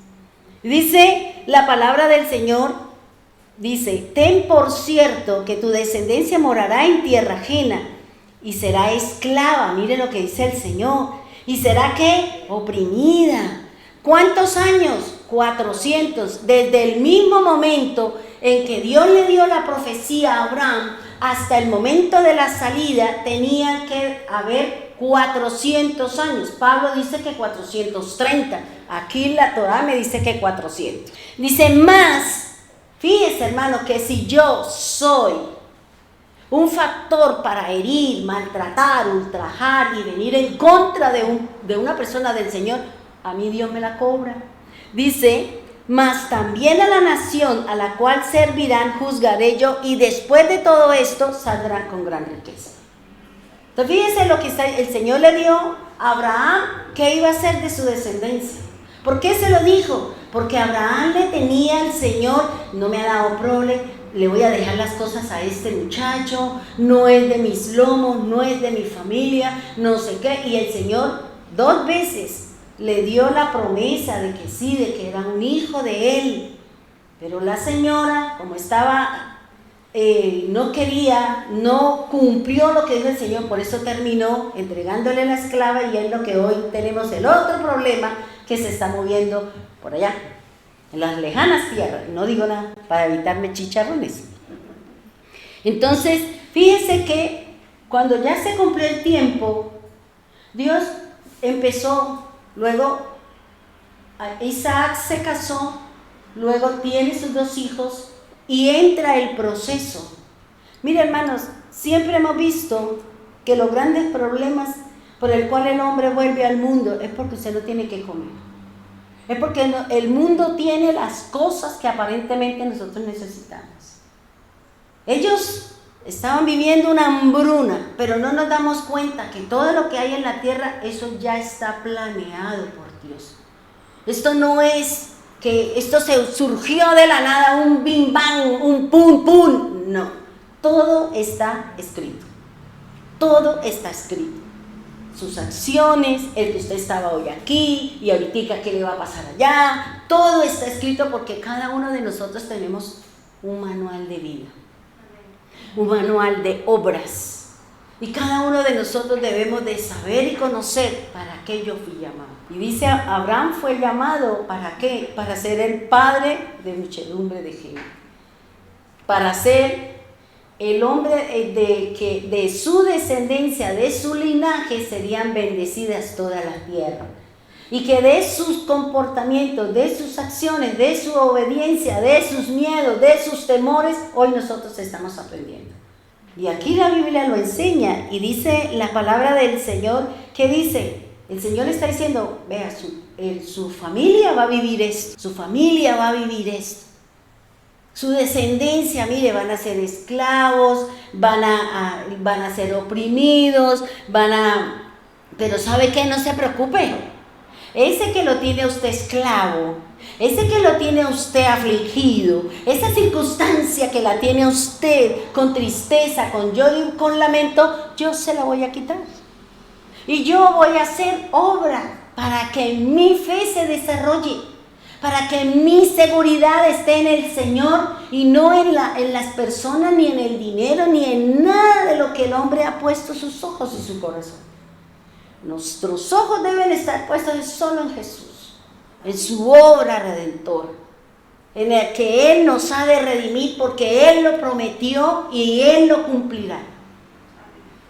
[SPEAKER 2] Dice la palabra del Señor, dice, ten por cierto que tu descendencia morará en tierra ajena, y será esclava, mire lo que dice el Señor, y será ¿qué? Oprimida. ¿Cuántos años? 400, desde el mismo momento en que Dios le dio la profecía a Abraham hasta el momento de la salida tenía que haber 400 años. Pablo dice que 430, aquí la Torá me dice que 400. Dice más, fíjese hermano, que si yo soy un factor para herir, maltratar, ultrajar y venir en contra de una persona del Señor, a mí Dios me la cobra. Dice, mas también a la nación a la cual servirán juzgaré yo, y después de todo esto saldrán con gran riqueza. Entonces fíjense lo que el Señor le dio a Abraham, que iba a ser de su descendencia. ¿Por qué se lo dijo? Porque Abraham le tenía al Señor, no me ha dado prole, le voy a dejar las cosas a este muchacho, no es de mis lomos, no es de mi familia, no sé qué. Y el Señor 2 veces le dio la promesa de que sí, de que era un hijo de él. Pero la señora, como estaba, no quería, no cumplió lo que dijo el Señor, por eso terminó entregándole la esclava, y es lo que hoy tenemos el otro problema que se está moviendo por allá, en las lejanas tierras. No digo nada para evitarme chicharrones. Entonces, fíjense que cuando ya se cumplió el tiempo, Dios empezó. Luego Isaac se casó, luego tiene sus 2 hijos y entra el proceso. Mire hermanos, siempre hemos visto que los grandes problemas por el cual el hombre vuelve al mundo es porque usted no tiene que comer. Es porque el mundo tiene las cosas que aparentemente nosotros necesitamos. Ellos estaban viviendo una hambruna, pero no nos damos cuenta que todo lo que hay en la tierra, eso ya está planeado por Dios. Esto no es que esto se surgió de la nada, un bim bang, un pum pum. No, todo está escrito. Todo está escrito. Sus acciones, el que usted estaba hoy aquí y ahorita qué le va a pasar allá. Todo está escrito porque cada uno de nosotros tenemos un manual de vida, un manual de obras. Y cada uno de nosotros debemos de saber y conocer para qué yo fui llamado. Y dice, Abraham fue llamado, ¿para qué? Para ser el padre de muchedumbre de gente. Para ser el hombre de su descendencia, de su linaje, serían bendecidas todas las tierras. Y que de sus comportamientos, de sus acciones, de su obediencia, de sus miedos, de sus temores, hoy nosotros estamos aprendiendo. Y aquí la Biblia lo enseña y dice la palabra del Señor, que dice, el Señor está diciendo, vea, su familia va a vivir esto, su familia va a vivir esto. Su descendencia, mire, van a ser esclavos, van a ser oprimidos, pero ¿sabe qué? No se preocupe. Ese que lo tiene usted esclavo, ese que lo tiene usted afligido, esa circunstancia que la tiene usted con tristeza, con lloro y con lamento, yo se la voy a quitar. Y yo voy a hacer obra para que mi fe se desarrolle, para que mi seguridad esté en el Señor y no en las personas, ni en el dinero, ni en nada de lo que el hombre ha puesto sus ojos y su corazón. Nuestros ojos deben estar puestos solo en Jesús, en su obra redentora, en el que Él nos ha de redimir porque Él lo prometió y Él lo cumplirá.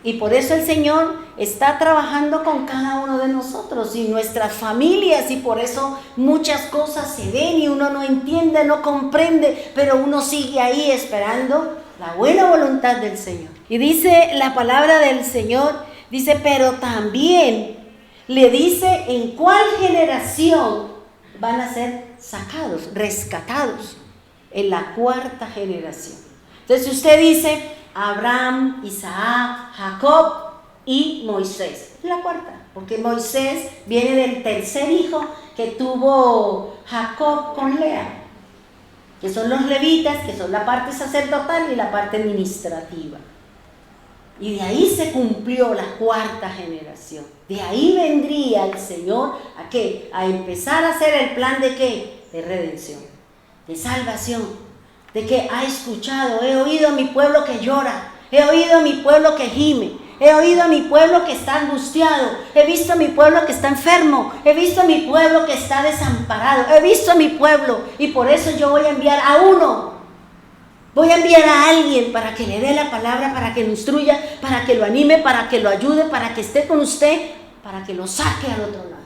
[SPEAKER 2] Y por eso el Señor está trabajando con cada uno de nosotros y nuestras familias, y por eso muchas cosas se ven y uno no entiende, no comprende, pero uno sigue ahí esperando la buena voluntad del Señor. Y dice la palabra del Señor, dice, pero también le dice en cuál generación van a ser sacados, rescatados, en la cuarta generación. Entonces usted dice Abraham, Isaac, Jacob y Moisés, es la cuarta, porque Moisés viene del tercer hijo que tuvo Jacob con Lea, que son los levitas, que son la parte sacerdotal y la parte administrativa. Y de ahí se cumplió la cuarta generación. De ahí vendría el Señor ¿a qué? A empezar a hacer el plan de ¿qué? De redención, de salvación. De que ha escuchado, he oído a mi pueblo que llora, he oído a mi pueblo que gime, he oído a mi pueblo que está angustiado, he visto a mi pueblo que está enfermo, he visto a mi pueblo que está desamparado, he visto a mi pueblo, y por eso yo voy a enviar a uno. Voy a enviar a alguien para que le dé la palabra, para que lo instruya, para que lo anime, para que lo ayude, para que esté con usted, para que lo saque al otro lado.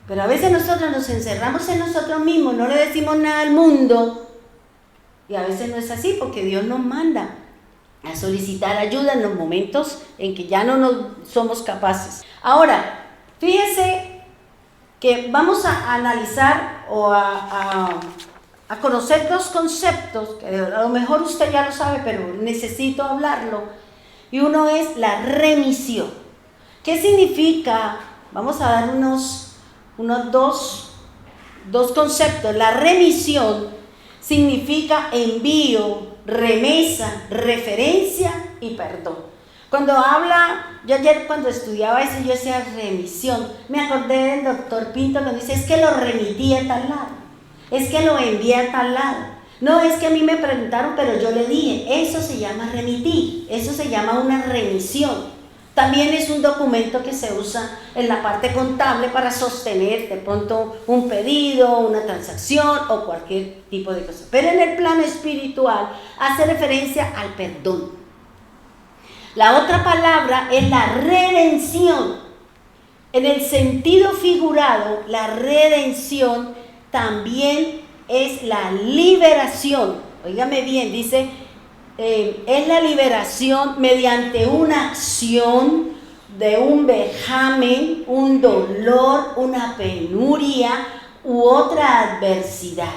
[SPEAKER 2] Pero a veces nosotros nos encerramos en nosotros mismos, no le decimos nada al mundo. Y a veces no es así, porque Dios nos manda a solicitar ayuda en los momentos en que ya no nos somos capaces. Ahora, fíjese que vamos a analizar o a conocer dos conceptos, que a lo mejor usted ya lo sabe, pero necesito hablarlo. Y uno es la remisión. ¿Qué significa? Vamos a dar unos dos conceptos. La remisión significa envío, remesa, referencia y perdón. Cuando yo ayer cuando estudiaba eso, yo decía remisión, me acordé del doctor Pinto que dice, es que lo remití a tal lado, es que lo envié a tal lado. No, es que a mí me preguntaron, pero yo le dije, eso se llama remitir, eso se llama una remisión. También es un documento que se usa en la parte contable para sostener de pronto un pedido, una transacción o cualquier tipo de cosa. Pero en el plano espiritual hace referencia al perdón. La otra palabra es la redención. En el sentido figurado, la redención también es la liberación. Óigame bien, dice... es la liberación mediante una acción de un vejamen, un dolor, una penuria u otra adversidad.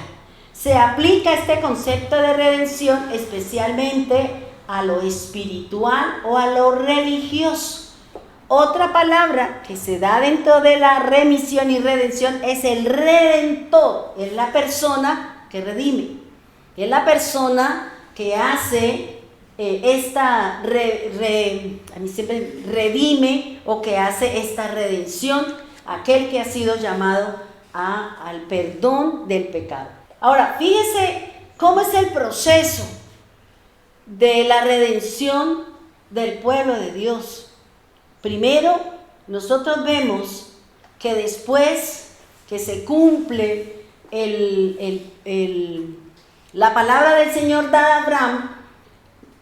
[SPEAKER 2] se aplica este concepto de redención especialmente a lo espiritual o a lo religioso. Otra palabra que se da dentro de la remisión y redención es el redentor. Es la persona que redime. Es la persona que hace a mí siempre redime o que hace esta redención, aquel que ha sido llamado al perdón del pecado. Ahora, fíjese cómo es el proceso de la redención del pueblo de Dios. Primero, nosotros vemos que después que se cumple la palabra del Señor dada a Abraham,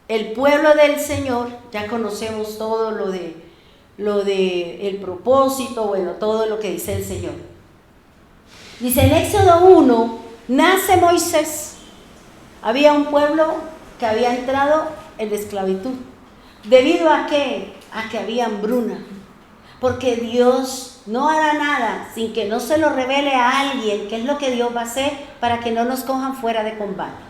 [SPEAKER 2] el pueblo del Señor, ya conocemos todo lo de el propósito, bueno, todo lo que dice el Señor. Dice en Éxodo 1, nace Moisés. Había un pueblo que había entrado en la esclavitud. ¿Debido a qué? A que había hambruna. Porque Dios no hará nada sin que no se lo revele a alguien qué es lo que Dios va a hacer para que no nos cojan fuera de combate.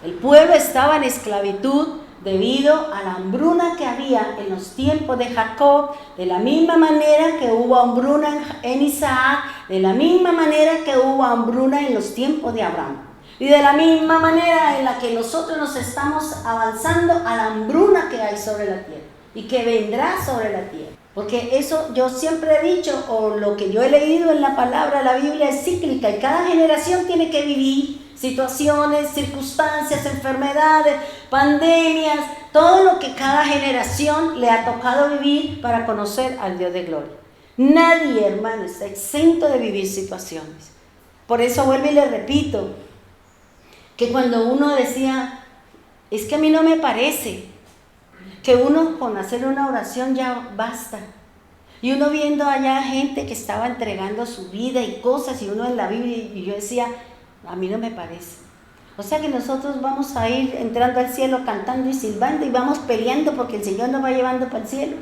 [SPEAKER 2] El pueblo estaba en esclavitud debido a la hambruna que había en los tiempos de Jacob, de la misma manera que hubo hambruna en Isaac, de la misma manera que hubo hambruna en los tiempos de Abraham. Y de la misma manera en la que nosotros nos estamos avanzando a la hambruna que hay sobre la tierra y que vendrá sobre la tierra. Porque eso yo siempre he dicho, o lo que yo he leído en la palabra, la Biblia es cíclica y cada generación tiene que vivir situaciones, circunstancias, enfermedades, pandemias, todo lo que cada generación le ha tocado vivir para conocer al Dios de gloria. Nadie, hermano, está exento de vivir situaciones. Por eso vuelvo y le repito, que cuando uno decía, es que a mí no me parece, que uno con hacer una oración ya basta. Y uno viendo allá gente que estaba entregando su vida y cosas, y uno en la Biblia, y yo decía, a mí no me parece. O sea que nosotros vamos a ir entrando al cielo cantando y silbando y vamos peleando porque el Señor nos va llevando para el cielo.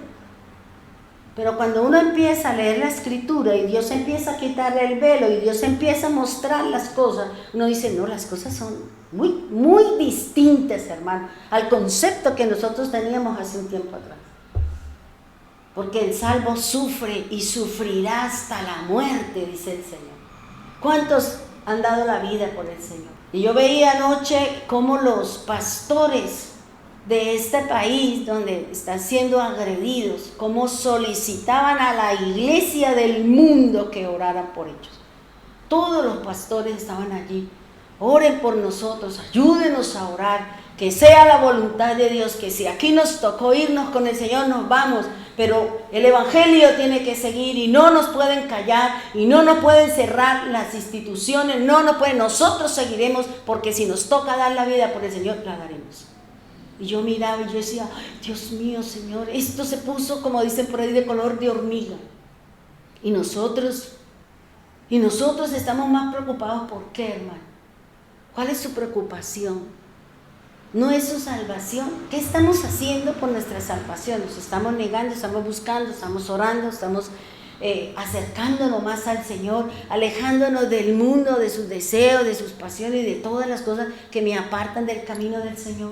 [SPEAKER 2] Pero cuando uno empieza a leer la Escritura y Dios empieza a quitarle el velo y Dios empieza a mostrar las cosas, uno dice, no, las cosas son muy, muy distintas, hermano, al concepto que nosotros teníamos hace un tiempo atrás. Porque el salvo sufre y sufrirá hasta la muerte, dice el Señor. ¿Cuántos han dado la vida por el Señor? Y yo veía anoche cómo los pastores de este país donde están siendo agredidos, cómo solicitaban a la iglesia del mundo que oraran por ellos. Todos los pastores estaban allí. Oren por nosotros, ayúdenos a orar, que sea la voluntad de Dios, que si aquí nos tocó irnos con el Señor, nos vamos, pero el Evangelio tiene que seguir y no nos pueden callar y no nos pueden cerrar las instituciones, nosotros seguiremos, porque si nos toca dar la vida por el Señor, la daremos. Y yo miraba y yo decía, ay, Dios mío, Señor, esto se puso, como dicen por ahí, de color de hormiga. Y nosotros estamos más preocupados. ¿Por qué, hermano? ¿Cuál es su preocupación? ¿No es su salvación? ¿Qué estamos haciendo por nuestra salvación? Nos estamos negando, estamos buscando, estamos orando, estamos acercándonos más al Señor, alejándonos del mundo, de sus deseos, de sus pasiones y de todas las cosas que me apartan del camino del Señor.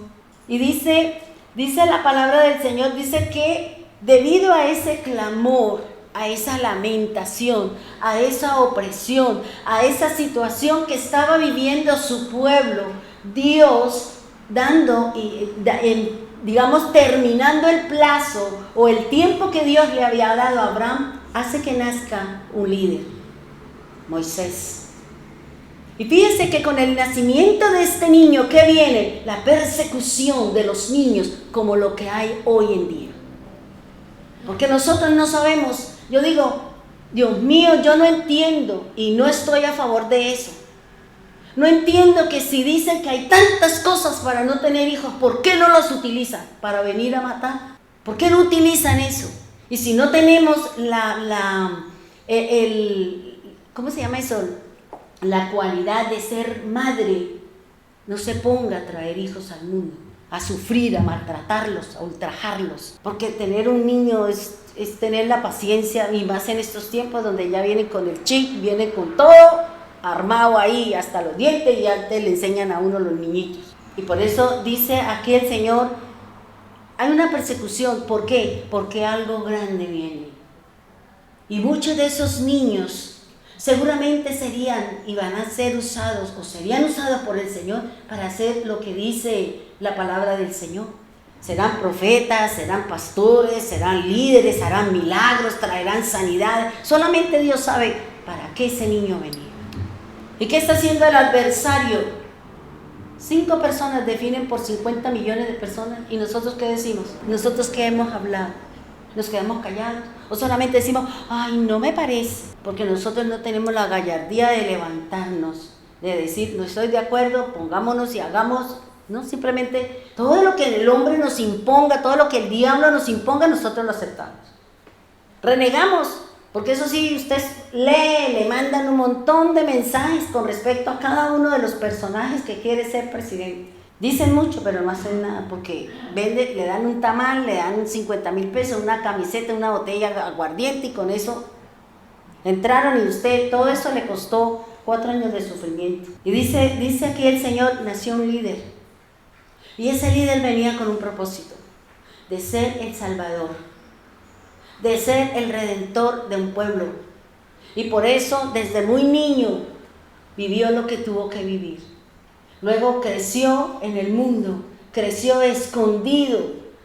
[SPEAKER 2] Y dice la palabra del Señor, dice que debido a ese clamor, a esa lamentación, a esa opresión, a esa situación que estaba viviendo su pueblo, Dios terminando el plazo o el tiempo que Dios le había dado a Abraham, hace que nazca un líder, Moisés. Y fíjense que con el nacimiento de este niño, ¿qué viene? La persecución de los niños, como lo que hay hoy en día. Porque nosotros no sabemos. Yo digo, Dios mío, yo no entiendo y no estoy a favor de eso. No entiendo que si dicen que hay tantas cosas para no tener hijos, ¿por qué no los utilizan? ¿Para venir a matar? ¿Por qué no utilizan eso? Y si no tenemos ¿cómo se llama eso? La cualidad de ser madre, no se ponga a traer hijos al mundo, a sufrir, a maltratarlos, a ultrajarlos. Porque tener un niño es tener la paciencia, y más en estos tiempos donde ya vienen con el chip, vienen con todo. armado ahí hasta los dientes y antes le enseñan a uno los niñitos. Y por eso dice aquí el Señor, hay una persecución. ¿Por qué? Porque algo grande viene. Y muchos de esos niños seguramente serían y van a ser usados o serían usados por el Señor para hacer lo que dice la palabra del Señor. Serán profetas, serán pastores, serán líderes, harán milagros, traerán sanidad. Solamente Dios sabe para qué ese niño venía. ¿Y qué está haciendo el adversario? 5 personas definen por 50 millones de personas. ¿Y nosotros qué decimos? ¿Nosotros qué hemos hablado? ¿Nos quedamos callados? ¿O solamente decimos, ay, no me parece? Porque nosotros no tenemos la gallardía de levantarnos, de decir, no estoy de acuerdo, pongámonos y hagamos. No, simplemente todo lo que el hombre nos imponga, todo lo que el diablo nos imponga, nosotros lo aceptamos. Renegamos, porque eso sí, usted lee, le mandan un montón de mensajes con respecto a cada uno de los personajes que quiere ser presidente. Dicen mucho, pero no hacen nada, porque le dan un tamal, le dan 50,000 pesos, una camiseta, una botella de aguardiente, y con eso entraron, y usted, todo eso le costó 4 años de sufrimiento. Y dice aquí el Señor, nació un líder, y ese líder venía con un propósito, de ser el Salvador, de ser el Redentor de un pueblo. Y por eso, desde muy niño, vivió lo que tuvo que vivir. Luego creció en el mundo, creció escondido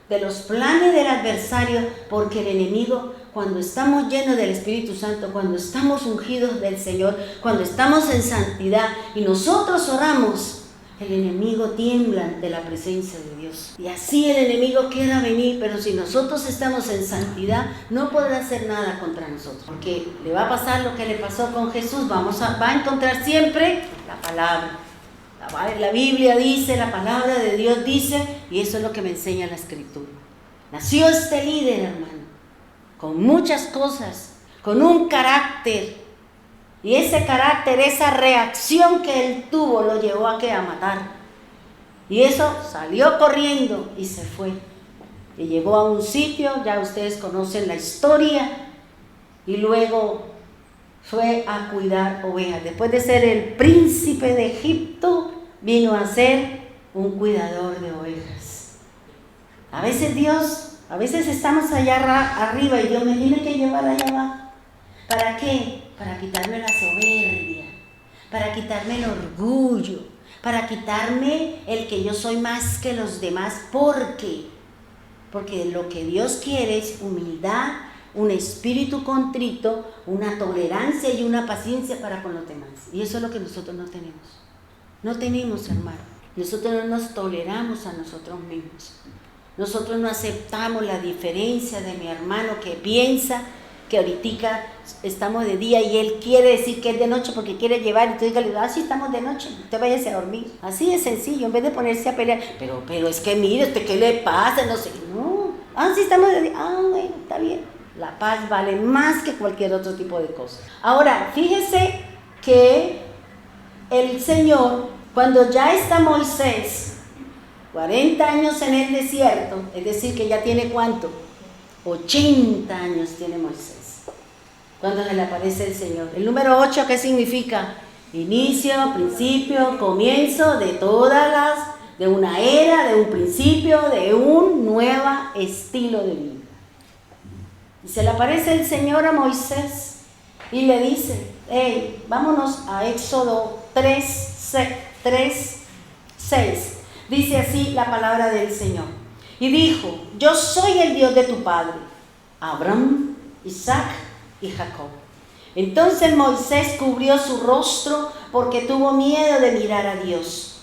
[SPEAKER 2] de los planes del adversario, porque el enemigo, cuando estamos llenos del Espíritu Santo, cuando estamos ungidos del Señor, cuando estamos en santidad y nosotros oramos, el enemigo tiembla ante la presencia de Dios. Y así el enemigo quiera venir, pero si nosotros estamos en santidad, no podrá hacer nada contra nosotros, porque le va a pasar lo que le pasó con Jesús. Va a encontrar siempre la palabra. La Biblia dice, la palabra de Dios dice, y eso es lo que me enseña la Escritura. Nació este líder, hermano, con muchas cosas, con un carácter, y ese carácter, esa reacción que él tuvo, lo llevó a matar. Y eso, salió corriendo y se fue. Y llegó a un sitio, ya ustedes conocen la historia, y luego fue a cuidar ovejas. Después de ser el príncipe de Egipto, vino a ser un cuidador de ovejas. A veces estamos allá arriba y Dios me tiene que llevar allá abajo. ¿Para qué? Para quitarme la soberbia, para quitarme el orgullo, para quitarme el que yo soy más que los demás. ¿Por qué? Porque lo que Dios quiere es humildad, un espíritu contrito, una tolerancia y una paciencia para con los demás. Y eso es lo que nosotros no tenemos. No tenemos, hermano. Nosotros no nos toleramos a nosotros mismos. Nosotros no aceptamos la diferencia de mi hermano que piensa que ahorita estamos de día y él quiere decir que es de noche porque quiere llevar, y tú dígale, sí, estamos de noche, usted váyase a dormir. Así de sencillo, en vez de ponerse a pelear, pero es que mire, ¿usted qué le pasa? No sé, no. Sí, estamos de día. Bueno, está bien. La paz vale más que cualquier otro tipo de cosa. Ahora, fíjese que el Señor, cuando ya está Moisés, 40 años en el desierto, es decir, que ya tiene ¿cuánto? 80 años tiene Moisés, cuando se le aparece el Señor. El número 8, ¿qué significa? Inicio, principio, comienzo de una era, de un principio, de un nuevo estilo de vida. Y se le aparece el Señor a Moisés y le dice, vámonos a Éxodo 3:6. Dice así la palabra del Señor. Y dijo, yo soy el Dios de tu padre, Abraham, Isaac y Jacob. Entonces Moisés cubrió su rostro porque tuvo miedo de mirar a Dios.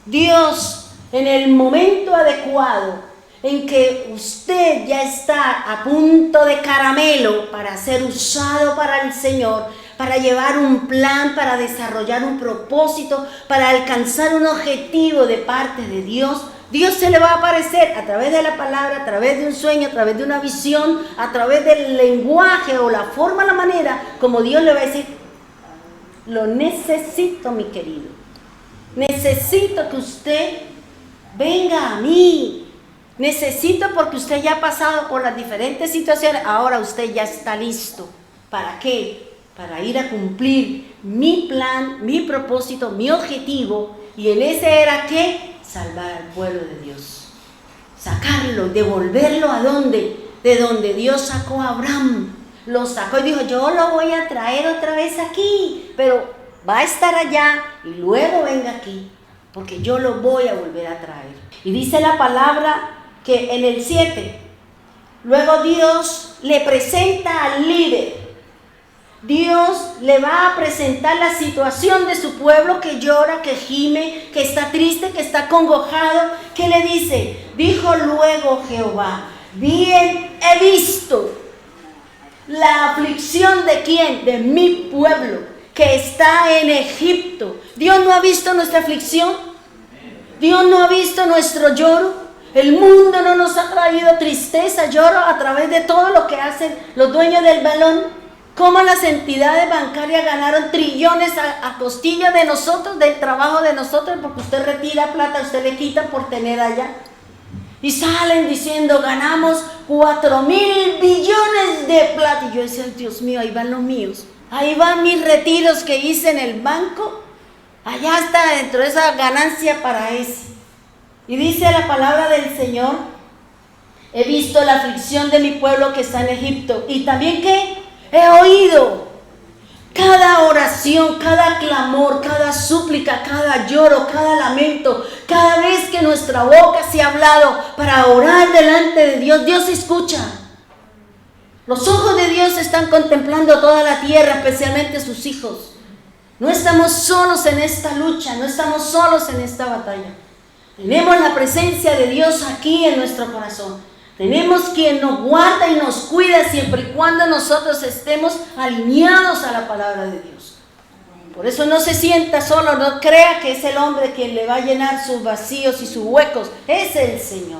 [SPEAKER 2] Dios, en el momento adecuado, en que usted ya está a punto de caramelo para ser usado para el Señor, para llevar un plan, para desarrollar un propósito, para alcanzar un objetivo de parte de Dios, Dios se le va a aparecer a través de la palabra, a través de un sueño, a través de una visión, a través del lenguaje o la forma, la manera, como Dios le va a decir, lo necesito, mi querido. Necesito que usted venga a mí. Necesito porque usted ya ha pasado por las diferentes situaciones. Ahora usted ya está listo. ¿Para qué? para ir a cumplir mi plan, mi propósito, mi objetivo. Y en ese era ¿qué? Salvar al pueblo de Dios. Sacarlo, devolverlo ¿a dónde? De donde Dios sacó a Abraham. Lo sacó y dijo, yo lo voy a traer otra vez aquí, pero va a estar allá y luego venga aquí, porque yo lo voy a volver a traer. Y dice la palabra que en el 7, luego Dios le presenta al líder. Dios le va a presentar la situación de su pueblo que llora, que gime, que está triste, que está acongojado. ¿Qué le dice? Dijo luego Jehová, bien he visto la aflicción de ¿quién? De mi pueblo que está en Egipto. Dios no ha visto nuestra aflicción. Dios no ha visto nuestro lloro. El mundo no nos ha traído tristeza, lloro a través de todo lo que hacen los dueños del balón. Cómo las entidades bancarias ganaron trillones a costilla de nosotros, del trabajo de nosotros, porque usted retira plata, usted le quita por tener allá. Y salen diciendo, ganamos 4.000 billones de plata. Y yo decía, Dios mío, ahí van los míos. Ahí van mis retiros que hice en el banco. Allá está dentro de esa ganancia para ese. Y dice la palabra del Señor, he visto la aflicción de mi pueblo que está en Egipto. Y también ¿qué? He oído cada oración, cada clamor, cada súplica, cada lloro, cada lamento. Cada vez que nuestra boca se ha hablado para orar delante de Dios, Dios escucha. Los ojos de Dios están contemplando toda la tierra, especialmente sus hijos. No estamos solos en esta lucha, no estamos solos en esta batalla. Tenemos la presencia de Dios aquí en nuestro corazón. Tenemos quien nos guarda y nos cuida siempre y cuando nosotros estemos alineados a la palabra de Dios. Por eso no se sienta solo, no crea que es el hombre quien le va a llenar sus vacíos y sus huecos. Es el Señor.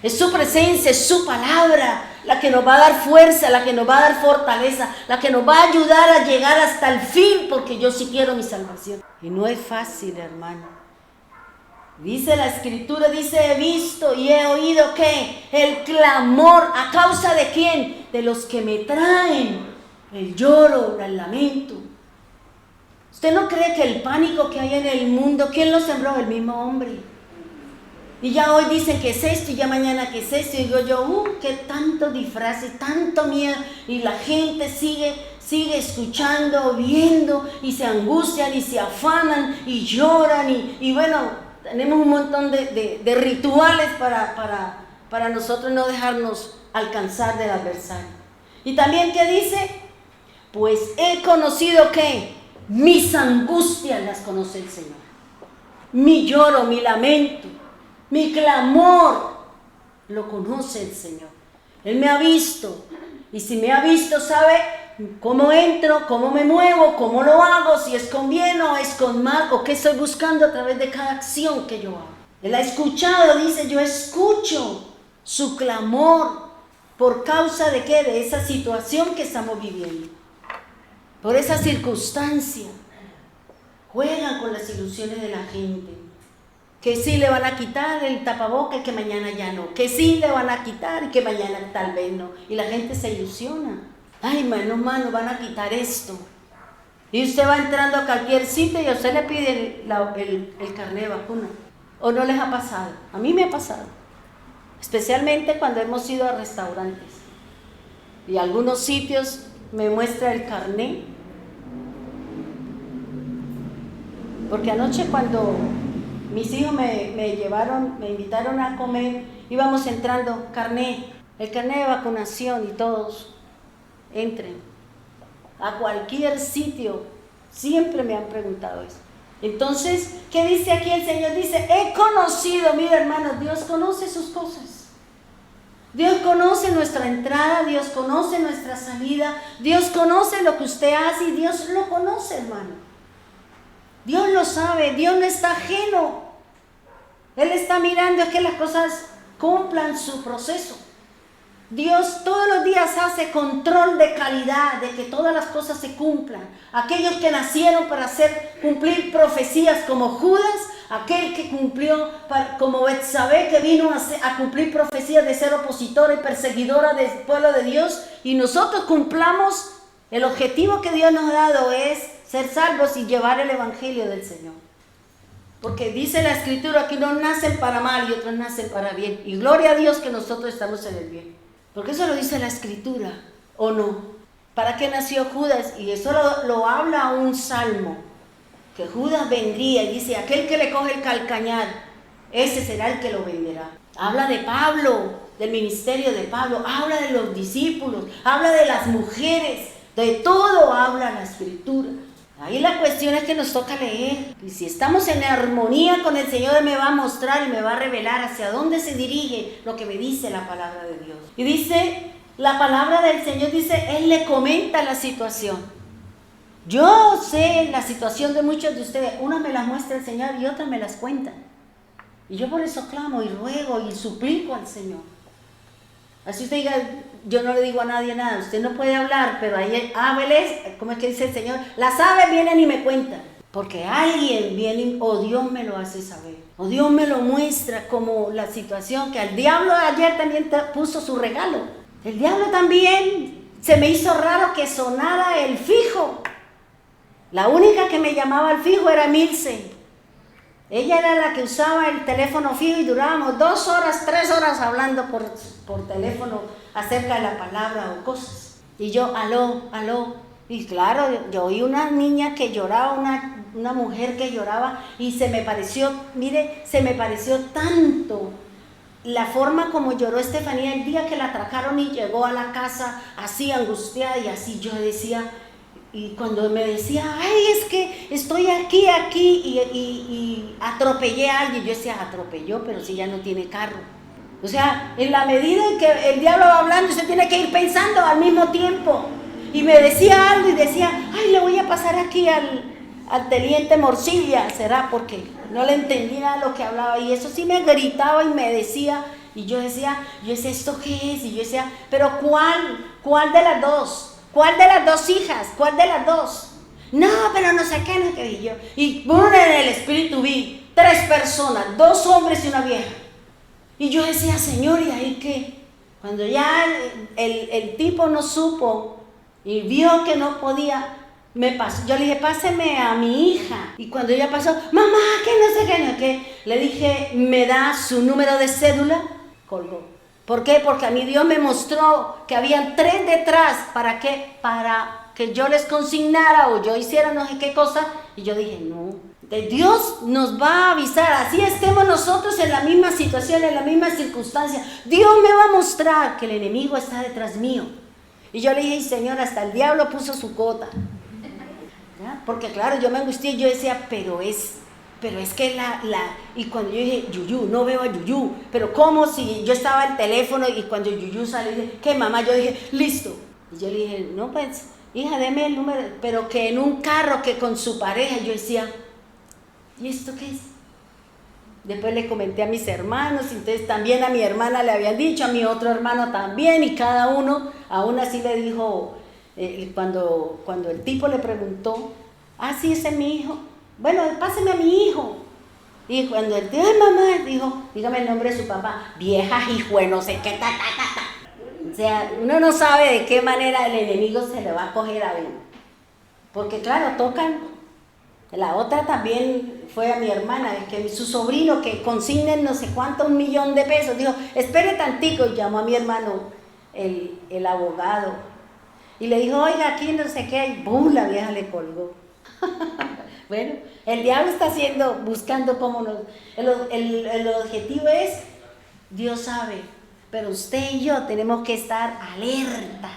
[SPEAKER 2] Es su presencia, es su palabra la que nos va a dar fuerza, la que nos va a dar fortaleza, la que nos va a ayudar a llegar hasta el fin, porque yo sí quiero mi salvación. Y no es fácil, hermano. Dice la Escritura, dice, he visto y he oído que el clamor, ¿a causa de quién? De los que me traen el lloro, el lamento. ¿Usted no cree que el pánico que hay en el mundo, quién lo sembró? El mismo hombre. Y ya hoy dicen que es esto y ya mañana que es esto. Y digo yo, qué tanto disfraz, tanto miedo. Y la gente sigue escuchando, viendo y se angustian y se afanan y lloran y bueno, tenemos un montón de rituales para nosotros no dejarnos alcanzar del adversario. Y también, ¿qué dice? Pues he conocido que mis angustias las conoce el Señor. Mi lloro, mi lamento, mi clamor, lo conoce el Señor. Él me ha visto. Y si me ha visto, sabe cómo entro, cómo me muevo, cómo lo hago, si es con bien o es con mal, o qué estoy buscando a través de cada acción que yo hago. Él ha escuchado, dice, yo escucho su clamor. ¿Por causa de qué? De esa situación que estamos viviendo. Por esa circunstancia. Juegan con las ilusiones de la gente. Que sí le van a quitar el tapaboca y que mañana ya no. Que sí le van a quitar y que mañana tal vez no. Y la gente se ilusiona. Ay, mano, van a quitar esto. Y usted va entrando a cualquier sitio y a usted le pide el carnet de vacuna. ¿O no les ha pasado? A mí me ha pasado. Especialmente cuando hemos ido a restaurantes. Y algunos sitios me muestra el carnet. Porque anoche cuando mis hijos me invitaron a comer, íbamos entrando, el carnet de vacunación y todos entren. A cualquier sitio, siempre me han preguntado eso. Entonces, ¿qué dice aquí el Señor? Dice, he conocido, mira hermanos, Dios conoce sus cosas. Dios conoce nuestra entrada, Dios conoce nuestra salida, Dios conoce lo que usted hace y Dios lo conoce, hermano. Dios lo sabe, Dios no está ajeno. Él está mirando que las cosas cumplan su proceso. Dios todos los días hace control de calidad, de que todas las cosas se cumplan. Aquellos que nacieron para hacer cumplir profecías como Judas, aquel que cumplió como Betsabé, que vino a cumplir profecías de ser opositora y perseguidora del pueblo de Dios, y nosotros cumplamos El objetivo que Dios nos ha dado es ser salvos y llevar el evangelio del Señor. Porque dice la Escritura que unos nacen para mal y otros nacen para bien. Y gloria a Dios que nosotros estamos en el bien. Porque eso lo dice la Escritura, ¿o no? ¿Para qué nació Judas? Y eso lo habla un salmo. Que Judas vendría y dice, aquel que le coge el calcañar, ese será el que lo venderá. Habla de Pablo, del ministerio de Pablo, habla de los discípulos, habla de las mujeres, de todo habla la Escritura. Ahí la cuestión es que nos toca leer. Y si estamos en armonía con el Señor, Él me va a mostrar y me va a revelar hacia dónde se dirige lo que me dice la palabra de Dios. Y dice, la palabra del Señor dice, Él le comenta la situación. Yo sé la situación de muchos de ustedes. Unas me las muestra el Señor y otras me las cuentan. Y yo por eso clamo y ruego y suplico al Señor. Así usted diga, yo no le digo a nadie nada, usted no puede hablar, pero hay aves, ¿cómo es que dice el Señor? Las aves vienen y me cuentan, porque alguien viene o Dios me lo hace saber, o Dios me lo muestra como la situación que al diablo ayer también puso su regalo. El diablo también se me hizo raro que sonara el fijo. La única que me llamaba al fijo era Milce. Ella era la que usaba el teléfono fijo y durábamos 2 horas, 3 horas hablando por teléfono acerca de la palabra o cosas. Y yo, aló. Y claro, yo oí una niña que lloraba, una mujer que lloraba y se me pareció tanto la forma como lloró Estefanía el día que la atracaron y llegó a la casa así angustiada y así. Yo decía... Y cuando me decía, ay, es que estoy aquí y atropellé a alguien, yo decía, atropelló, pero si ya no tiene carro. O sea, en la medida en que el diablo va hablando, usted tiene que ir pensando al mismo tiempo. Y me decía algo y decía, ay, le voy a pasar aquí al teniente Morcilla, será porque no le entendía nada lo que hablaba. Y eso sí me gritaba y me decía, y yo decía, ¿esto qué es? Y yo decía, pero ¿cuál de las dos? ¿Cuál de las 2 hijas? ¿Cuál de las 2? No, pero no sé qué. Y en el espíritu vi 3 personas, 2 hombres y una vieja. Y yo decía, Señor, ¿y ahí qué? Cuando ya el tipo no supo y vio que no podía, me pasó. Yo le dije, páseme a mi hija. Y cuando ella pasó, mamá, que no sé qué, no qué. Le dije, ¿me da su número de cédula? Colgó. ¿Por qué? Porque a mí Dios me mostró que habían 3 detrás. ¿Para qué? Para que yo les consignara o yo hiciera no sé qué cosa. Y yo dije, no. Dios nos va a avisar. Así estemos nosotros en la misma situación, en la misma circunstancia. Dios me va a mostrar que el enemigo está detrás mío. Y yo le dije, Señor, hasta el diablo puso su cota. ¿Ya? Porque claro, yo me angustié y yo decía, pero es que y cuando yo dije, Yuyu, no veo a Yuyu, pero ¿cómo si yo estaba en el teléfono y cuando Yuyu salió, dije, ¿qué mamá? Yo dije, listo. Y yo le dije, no, pues, hija, deme el número, pero que en un carro que con su pareja, yo decía, ¿y esto qué es? Después le comenté a mis hermanos, y entonces también a mi hermana le habían dicho, a mi otro hermano también, y cada uno, aún así le dijo, cuando el tipo le preguntó, sí, ese es mi hijo. Bueno, páseme a mi hijo. Y cuando él dijo, ay, mamá, dijo, dígame el nombre de su papá, vieja hijue, no sé qué, O sea, uno no sabe de qué manera el enemigo se le va a coger a uno. Porque claro, tocan. La otra también fue a mi hermana, que su sobrino que consignen no sé cuánto, 1 millón de pesos. Dijo, espere tantico, y llamó a mi hermano, el abogado. Y le dijo, oiga, aquí no sé qué, y ¡bum! La vieja le colgó. Bueno, el diablo está buscando cómo el objetivo es, Dios sabe, pero usted y yo tenemos que estar alerta,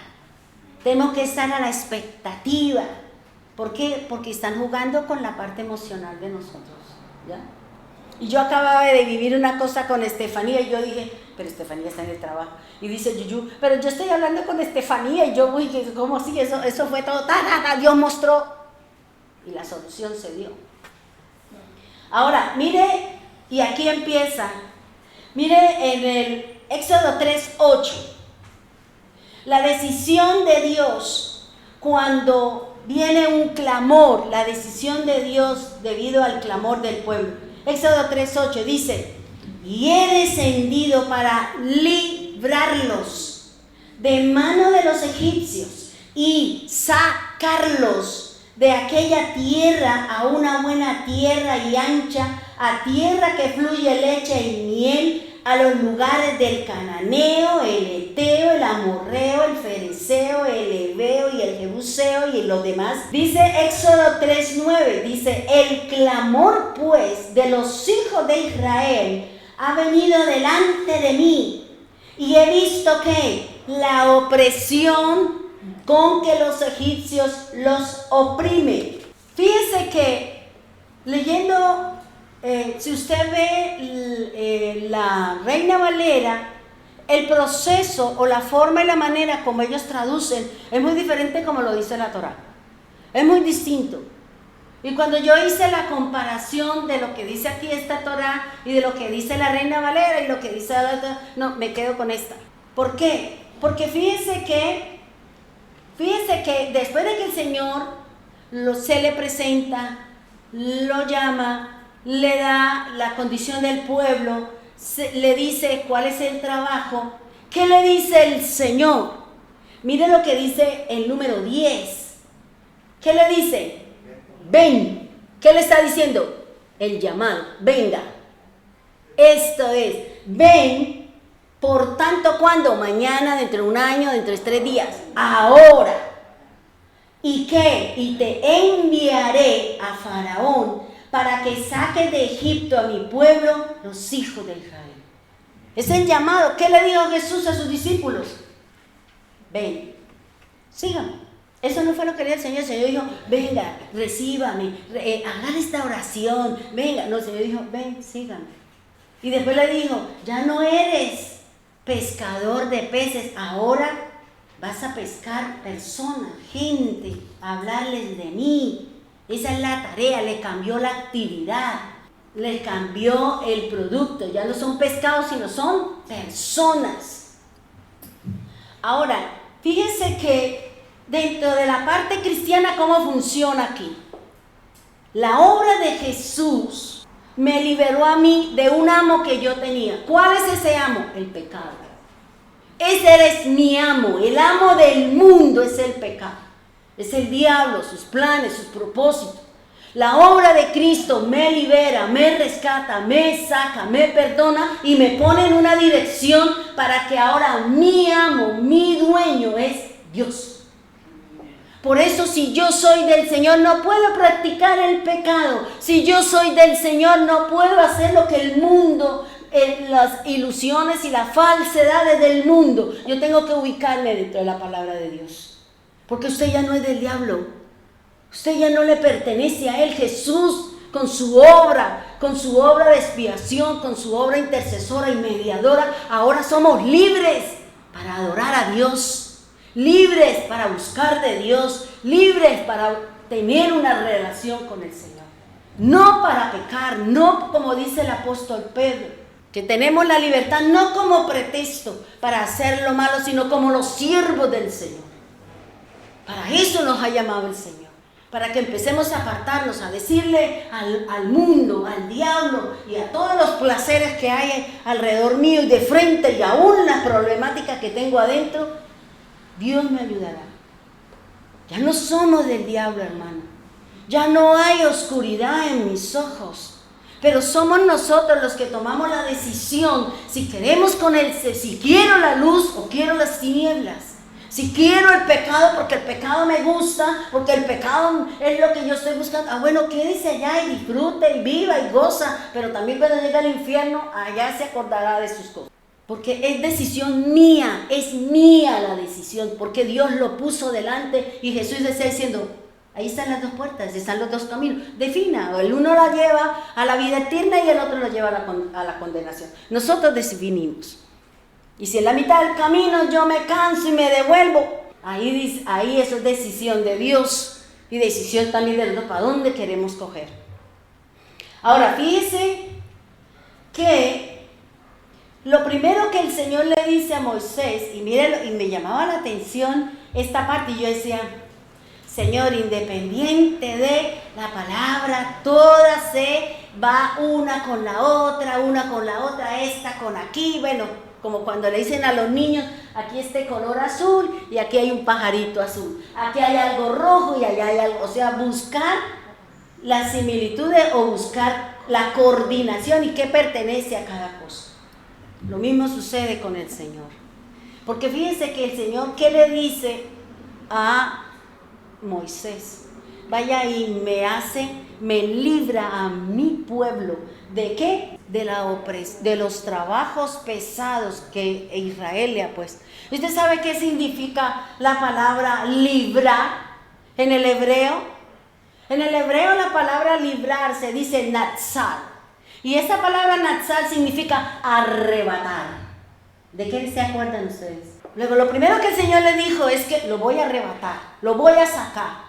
[SPEAKER 2] tenemos que estar a la expectativa. ¿Por qué? Porque están jugando con la parte emocional de nosotros, ¿ya? Y yo acababa de vivir una cosa con Estefanía y yo dije, pero Estefanía está en el trabajo. Y dice Yuyu, pero yo estoy hablando con Estefanía. Y yo, uy, ¿cómo así? Eso fue todo, Dios mostró. Y la solución se dio. Ahora, mire, y aquí empieza. Mire en el Éxodo 3:8. La decisión de Dios cuando viene un clamor, la decisión de Dios debido al clamor del pueblo. Éxodo 3:8 dice, y he descendido para librarlos de mano de los egipcios, y sacarlos de aquella tierra a una buena tierra y ancha, a tierra que fluye leche y miel, a los lugares del cananeo, el eteo, el amorreo, el fereceo, el heveo y el jebuseo y los demás. Dice Éxodo 3:9, dice, el clamor pues de los hijos de Israel ha venido delante de mí, y he visto que la opresión con que los egipcios los oprimen. Fíjese que leyendo, si usted ve la Reina Valera, el proceso o la forma y la manera como ellos traducen es muy diferente como lo dice la Torá. Es muy distinto. Y cuando yo hice la comparación de lo que dice aquí esta Torá y de lo que dice la Reina Valera y lo que dice la otra, no, me quedo con esta. ¿Por qué? Porque fíjese que después de que el Señor se le presenta, lo llama, le da la condición del pueblo, le dice cuál es el trabajo, ¿qué le dice el Señor? Mire lo que dice el número 10. ¿Qué le dice? Ven. ¿Qué le está diciendo? El llamado, venga. Esto es, ven, por tanto, ¿cuándo? Mañana, dentro de un año, dentro de 3 días. Ahora. ¿Y qué? Y te enviaré a Faraón para que saques de Egipto a mi pueblo, los hijos de Israel. Es el llamado. ¿Qué le dijo Jesús a sus discípulos? Ven, síganme. Eso no fue lo que le dijo el Señor. El Señor dijo, venga, recíbame, hagan esta oración, venga. No, el Señor dijo, ven, síganme. Y después le dijo, ya no eres pescador de peces, ahora vas a pescar personas, gente, hablarles de mí. Esa es la tarea. Le cambió la actividad, le cambió el producto. Ya no son pescados, sino son personas. Ahora, fíjense que dentro de la parte cristiana, ¿cómo funciona aquí? La obra de Jesús me liberó a mí de un amo que yo tenía. ¿Cuál es ese amo? El pecado. Ese es mi amo. El amo del mundo es el pecado. Es el diablo, sus planes, sus propósitos. La obra de Cristo me libera, me rescata, me saca, me perdona y me pone en una dirección para que ahora mi amo, mi dueño es Dios. Por eso, si yo soy del Señor, no puedo practicar el pecado. Si yo soy del Señor, no puedo hacer lo que el mundo, las ilusiones y las falsedades del mundo. Yo tengo que ubicarme dentro de la palabra de Dios. Porque usted ya no es del diablo. Usted ya no le pertenece a él. Jesús, con su obra de expiación, con su obra intercesora y mediadora, ahora somos libres para adorar a Dios. Libres para buscar de Dios, libres para tener una relación con el Señor. No para pecar, no como dice el apóstol Pedro, que tenemos la libertad no como pretexto para hacer lo malo, sino como los siervos del Señor. Para eso nos ha llamado el Señor, para que empecemos a apartarnos, a decirle al mundo, al diablo y a todos los placeres que hay alrededor mío y de frente y aún la problemática que tengo adentro. Dios me ayudará. Ya no somos del diablo, hermano. Ya no hay oscuridad en mis ojos. Pero somos nosotros los que tomamos la decisión si queremos con él, si quiero la luz o quiero las tinieblas. Si quiero el pecado porque el pecado me gusta, porque el pecado es lo que yo estoy buscando. Ah, bueno, quédese allá y disfrute y viva y goza. Pero también cuando llegue al infierno, allá se acordará de sus cosas. Porque es decisión mía, es mía la decisión, porque Dios lo puso delante y Jesús está diciendo, ahí están las 2 puertas, están los 2 caminos, defina, el uno la lleva a la vida eterna y el otro lo lleva a la condenación. Nosotros definimos. Y si en la mitad del camino yo me canso y me devuelvo, ahí eso es decisión de Dios y decisión también de Dios para dónde queremos coger. Ahora, fíjese que lo primero que el Señor le dice a Moisés, y mírelo, y me llamaba la atención esta parte, y yo decía, Señor, independiente de la palabra, toda se va una con la otra, esta con aquí, bueno, como cuando le dicen a los niños, aquí este color azul y aquí hay un pajarito azul, aquí hay algo rojo y allá hay algo, o sea, buscar las similitudes o buscar la coordinación y qué pertenece a cada cosa. Lo mismo sucede con el Señor. Porque fíjense que el Señor, ¿qué le dice a Moisés? Vaya y me libra a mi pueblo. ¿De qué? De los trabajos pesados que Israel le ha puesto. ¿Usted sabe qué significa la palabra librar en el hebreo? En el hebreo la palabra librar se dice natsal. Y esa palabra natsal significa arrebatar. ¿De qué se acuerdan ustedes? Luego, lo primero que el Señor le dijo es que lo voy a arrebatar, lo voy a sacar.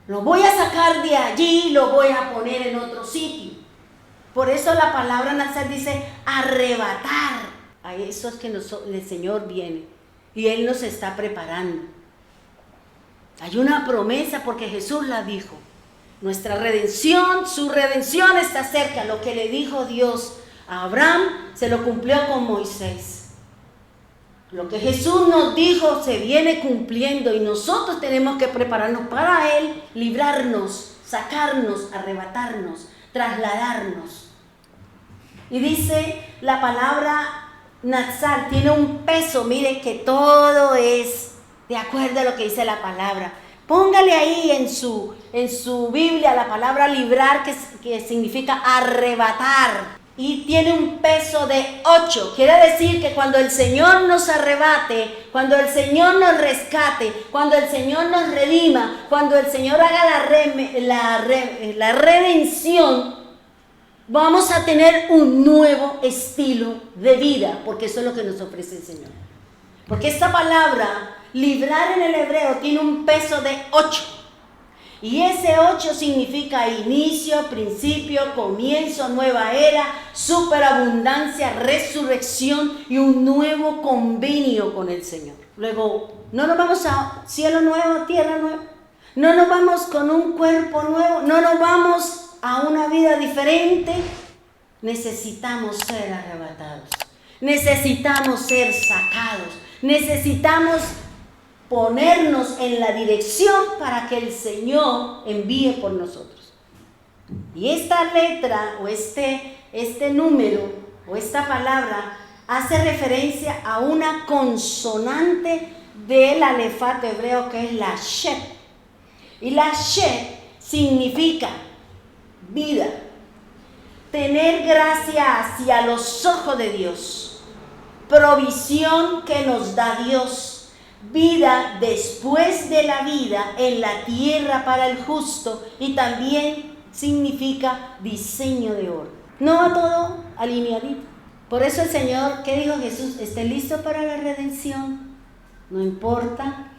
[SPEAKER 2] Lo voy a sacar de allí y lo voy a poner en otro sitio. Por eso la palabra natsal dice arrebatar. A eso es que el Señor viene y Él nos está preparando. Hay una promesa porque Jesús la dijo. Nuestra redención, su redención está cerca. Lo que le dijo Dios a Abraham se lo cumplió con Moisés. Lo que Jesús nos dijo se viene cumpliendo y nosotros tenemos que prepararnos para Él, librarnos, sacarnos, arrebatarnos, trasladarnos. Y dice la palabra natsal, tiene un peso, mire que todo es de acuerdo a lo que dice la palabra. Póngale ahí en su Biblia la palabra librar, que significa arrebatar. Y tiene un peso de 8. Quiere decir que cuando el Señor nos arrebate, cuando el Señor nos rescate, cuando el Señor nos redima, cuando el Señor haga la redención, vamos a tener un nuevo estilo de vida, porque eso es lo que nos ofrece el Señor. Porque esta palabra, librar en el hebreo, tiene un peso de 8. Y ese 8 significa inicio, principio, comienzo, nueva era, superabundancia, resurrección y un nuevo convenio con el Señor. Luego, no nos vamos a cielo nuevo, tierra nueva. No nos vamos con un cuerpo nuevo. No nos vamos a una vida diferente. Necesitamos ser arrebatados. Necesitamos ser sacados. Necesitamos ponernos en la dirección para que el Señor envíe por nosotros. Y esta letra o este número o esta palabra hace referencia a una consonante del alefato hebreo que es la shet. Y la shet significa vida, tener gracia hacia los ojos de Dios, provisión que nos da Dios, vida después de la vida en la tierra para el justo, y también significa diseño de oro. No va todo alineadito. Por eso el Señor, ¿qué dijo Jesús? Esté listo para la redención. No importa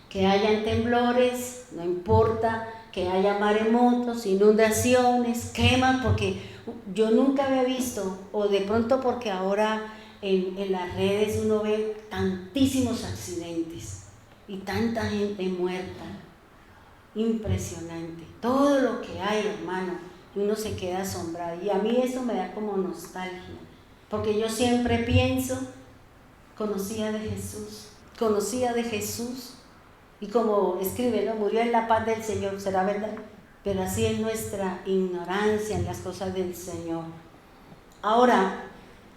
[SPEAKER 2] que hayan temblores, no importa que haya maremotos, inundaciones, quemas, porque yo nunca había visto, o de pronto porque ahora en las redes uno ve tantísimos accidentes y tanta gente muerta. Impresionante. Todo lo que hay, hermano, y uno se queda asombrado. Y a mí eso me da como nostalgia, porque yo siempre pienso, conocía de Jesús, y como escribe, ¿no? Murió en la paz del Señor, ¿será verdad? Pero así es nuestra ignorancia en las cosas del Señor. Ahora,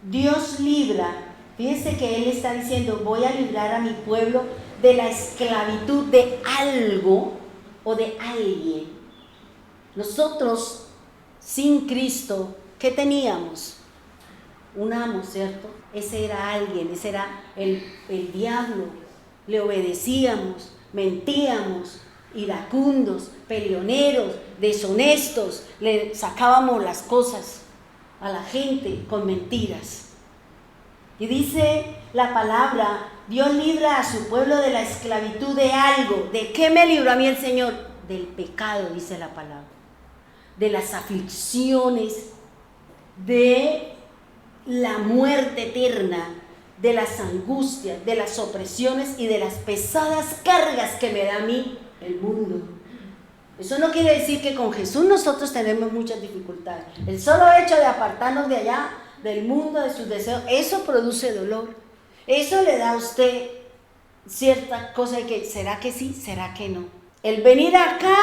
[SPEAKER 2] Dios libra, fíjense que Él está diciendo, voy a librar a mi pueblo de la esclavitud de algo o de alguien. Nosotros, sin Cristo, ¿qué teníamos? Un amo, ¿cierto? Ese era alguien, ese era el diablo. Le obedecíamos, mentíamos, iracundos, peleoneros, deshonestos, le sacábamos las cosas a la gente con mentiras. Y dice la palabra, Dios libra a su pueblo de la esclavitud de algo. ¿De qué me libró a mí el Señor? Del pecado, dice la palabra, de las aflicciones, de la muerte eterna, de las angustias, de las opresiones y de las pesadas cargas que me da a mí el mundo. Eso no quiere decir que con Jesús nosotros tenemos muchas dificultades. El solo hecho de apartarnos de allá del mundo, de sus deseos, eso produce dolor. Eso le da a usted cierta cosa de que, ¿será que sí? ¿Será que no? El venir acá,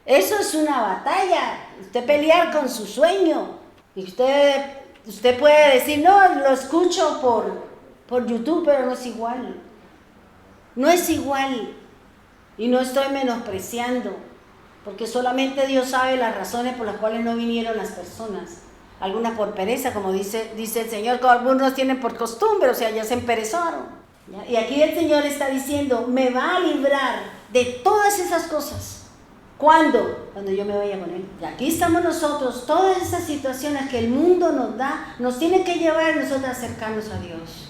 [SPEAKER 2] eso es una batalla. Usted pelear con su sueño. Y usted puede decir, no, lo escucho por YouTube, pero no es igual. No es igual. Y no estoy menospreciando, porque solamente Dios sabe las razones por las cuales no vinieron las personas. Algunas por pereza, como dice el Señor, que algunos tienen por costumbre, o sea, ya se emperezaron. ¿Ya? Y aquí el Señor está diciendo, me va a librar de todas esas cosas. ¿Cuándo? Cuando yo me vaya con Él. Y aquí estamos nosotros, todas esas situaciones que el mundo nos da, nos tienen que llevar a nosotros a acercarnos a Dios.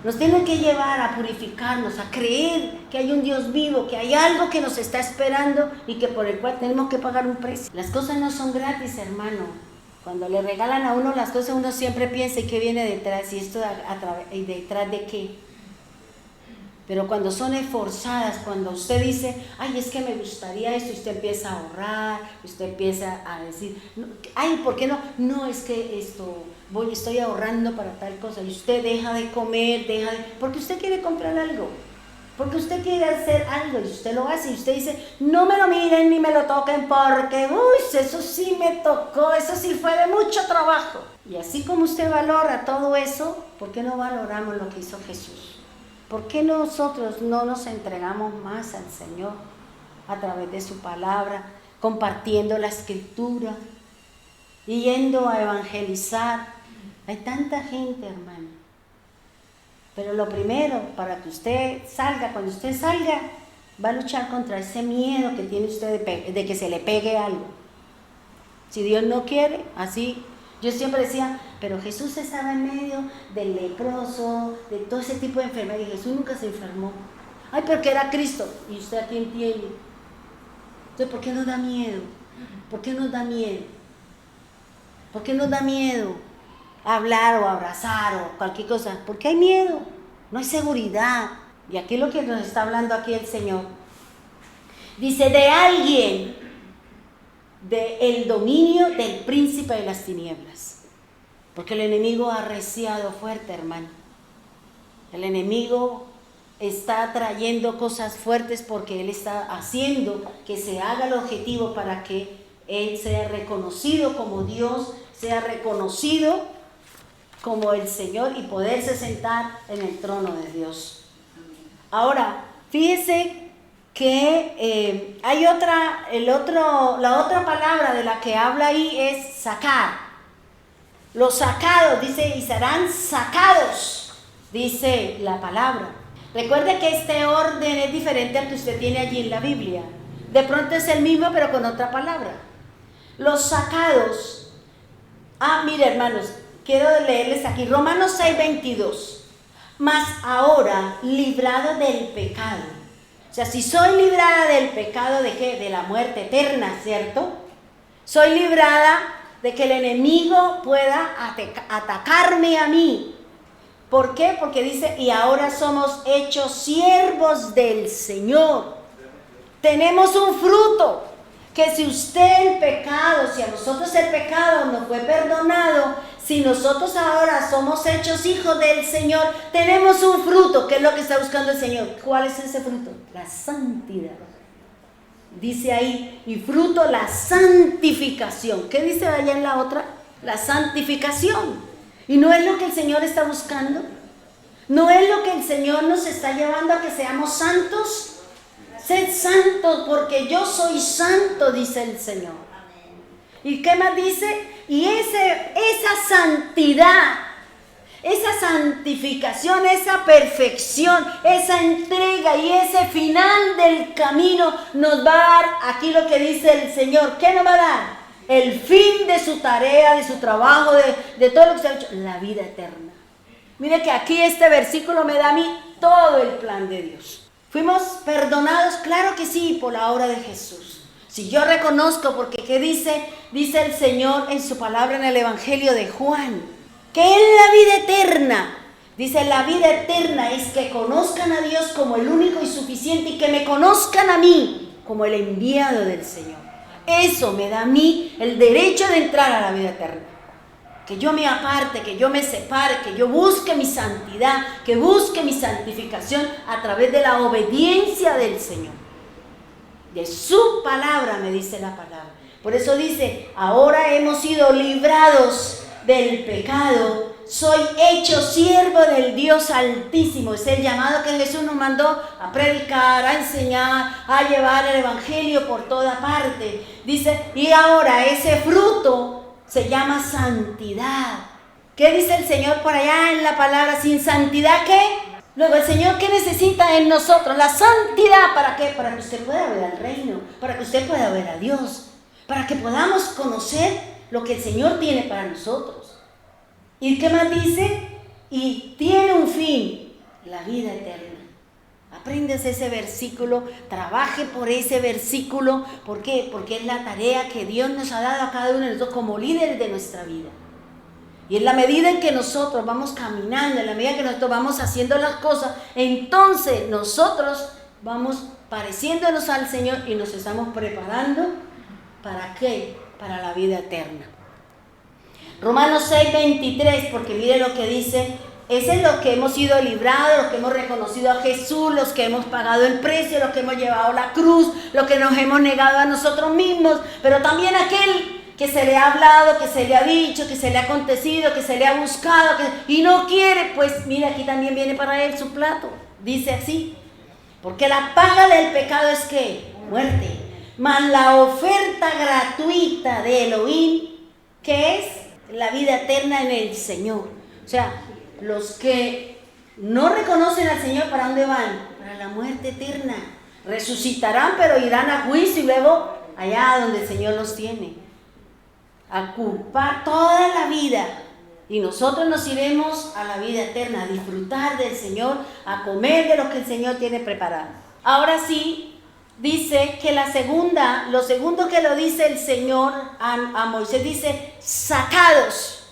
[SPEAKER 2] Nos tienen que llevar a purificarnos, a creer que hay un Dios vivo, que hay algo que nos está esperando y que por el cual tenemos que pagar un precio. Las cosas no son gratis, hermano. Cuando le regalan a uno las cosas, uno siempre piensa, ¿y qué viene detrás? ¿Y esto y detrás de qué? Pero cuando son esforzadas, cuando usted dice, ay, es que me gustaría esto, y usted empieza a ahorrar, usted empieza a decir, ay, ¿por qué no? No, es que estoy ahorrando para tal cosa, y usted deja de comer, porque usted quiere comprar algo, porque usted quiere hacer algo, y usted lo hace, y usted dice, no me lo miren ni me lo toquen, porque, uy, eso sí me tocó, eso sí fue de mucho trabajo. Y así como usted valora todo eso, ¿por qué no valoramos lo que hizo Jesús? ¿Por qué nosotros no nos entregamos más al Señor a través de su palabra, compartiendo la Escritura y yendo a evangelizar? Hay tanta gente, hermano. Pero lo primero, para que usted salga, cuando usted salga, va a luchar contra ese miedo que tiene usted de que se le pegue algo. Si Dios no quiere, así. Yo siempre decía, pero Jesús estaba en medio del leproso, de todo ese tipo de enfermedad, y Jesús nunca se enfermó. Ay, pero que era Cristo. ¿Y usted a quién tiene? Entonces, ¿por qué nos da miedo? ¿Por qué nos da miedo? ¿Por qué nos da miedo hablar o abrazar o cualquier cosa? Porque hay miedo, no hay seguridad. Y aquí lo que nos está hablando aquí el Señor. Dice, de alguien, del dominio del príncipe de las tinieblas. Porque el enemigo ha arreciado fuerte, hermano. El enemigo está trayendo cosas fuertes porque él está haciendo que se haga el objetivo para que él sea reconocido como Dios, sea reconocido como el Señor y poderse sentar en el trono de Dios. Ahora, fíjese que hay la otra palabra de la que habla ahí es sacar. Los sacados, dice, y serán sacados, dice la palabra. Recuerde que este orden es diferente al que usted tiene allí en la Biblia. De pronto es el mismo, pero con otra palabra. Los sacados. Mire, hermanos, quiero leerles aquí Romanos 6:22. Mas ahora, librado del pecado. O sea, si soy librada del pecado, ¿de qué? De la muerte eterna, ¿cierto? Soy librada de que el enemigo pueda atacarme a mí. ¿Por qué? Porque dice, y ahora somos hechos siervos del Señor. Tenemos un fruto, que si usted el pecado, si a nosotros el pecado nos fue perdonado, si nosotros ahora somos hechos hijos del Señor, tenemos un fruto, que es lo que está buscando el Señor. ¿Cuál es ese fruto? La santidad. Dice ahí, y fruto la santificación. ¿Qué dice allá en la otra? La santificación. ¿Y no es lo que el Señor está buscando? ¿No es lo que el Señor nos está llevando a que seamos santos? Sed santos porque yo soy santo, dice el Señor. ¿Y qué más dice? Y esa santidad, esa santificación, esa perfección, esa entrega y ese final del camino nos va a dar aquí lo que dice el Señor. ¿Qué nos va a dar? El fin de su tarea, de su trabajo, de todo lo que se ha hecho, la vida eterna. Mire que aquí este versículo me da a mí todo el plan de Dios. ¿Fuimos perdonados? Claro que sí, por la obra de Jesús. Si yo reconozco, porque ¿qué dice? Dice el Señor en su palabra en el Evangelio de Juan, que es la vida eterna. Dice, la vida eterna es que conozcan a Dios como el único y suficiente y que me conozcan a mí como el enviado del Señor. Eso me da a mí el derecho de entrar a la vida eterna. que yo me aparte, que yo me separe, que yo busque mi santidad, que busque mi santificación a través de la obediencia del Señor. De su palabra, me dice la palabra. Por eso dice, ahora hemos sido librados del pecado, soy hecho siervo del Dios Altísimo. Es el llamado que Jesús nos mandó a predicar, a enseñar, a llevar el evangelio por toda parte. Dice, y ahora ese fruto se llama santidad. ¿Qué dice el Señor por allá en la palabra? ¿Sin santidad qué? Luego, el Señor, ¿qué necesita en nosotros? La santidad. ¿Para qué? Para que usted pueda ver al reino, para que usted pueda ver a Dios, para que podamos conocer lo que el Señor tiene para nosotros. ¿Y qué más dice? Y tiene un fin, la vida eterna. Apréndase ese versículo, trabaje por ese versículo. ¿Por qué? Porque es la tarea que Dios nos ha dado a cada uno de nosotros como líderes de nuestra vida. Y en la medida en que nosotros vamos caminando, en la medida que nosotros vamos haciendo las cosas, entonces nosotros vamos pareciéndonos al Señor y nos estamos preparando. ¿Para qué? Para la vida eterna. Romanos 6:23, porque mire lo que dice, ese es lo que hemos sido librados, los que hemos reconocido a Jesús, los que hemos pagado el precio, los que hemos llevado la cruz, los que nos hemos negado a nosotros mismos, pero también aquel que se le ha hablado, que se le ha dicho, que se le ha acontecido, que se le ha buscado, y no quiere, pues mira, aquí también viene para él su plato. Dice así, porque la paga del pecado es ¿qué? Muerte. Mas la oferta gratuita de Elohim, que es la vida eterna en el Señor. O sea, los que no reconocen al Señor, ¿para dónde van? Para la muerte eterna. Resucitarán, pero irán a juicio y luego allá donde el Señor los tiene. A culpar toda la vida. Y nosotros nos iremos a la vida eterna, a disfrutar del Señor, a comer de lo que el Señor tiene preparado. Ahora sí, dice que lo segundo que lo dice el Señor a Moisés, dice, sacados.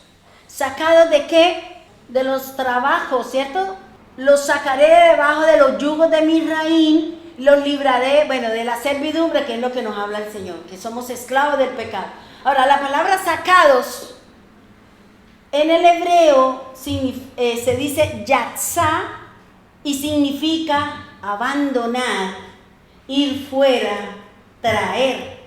[SPEAKER 2] ¿Sacados de qué? De los trabajos, ¿cierto? Los sacaré de debajo de los yugos de Misraim, los libraré, de la servidumbre, que es lo que nos habla el Señor, que somos esclavos del pecado. Ahora, la palabra sacados, en el hebreo se dice yatzá y significa abandonar, ir fuera, traer.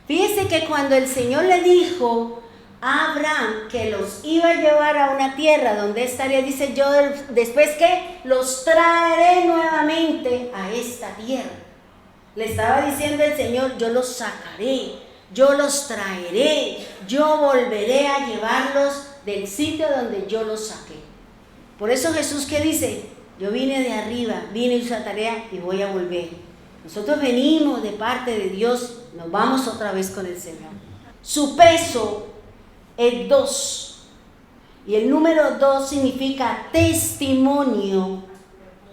[SPEAKER 2] Fíjese que cuando el Señor le dijo a Abraham que los iba a llevar a una tierra donde estaría, dice, yo después que los traeré nuevamente a esta tierra. Le estaba diciendo el Señor, yo los sacaré, yo los traeré, yo volveré a llevarlos del sitio donde yo los saqué. Por eso Jesús, ¿qué dice? Yo vine de arriba, vine y hice la tarea y voy a volver. Nosotros venimos de parte de Dios, nos vamos otra vez con el Señor. Su peso es 2. Y el número 2 significa testimonio,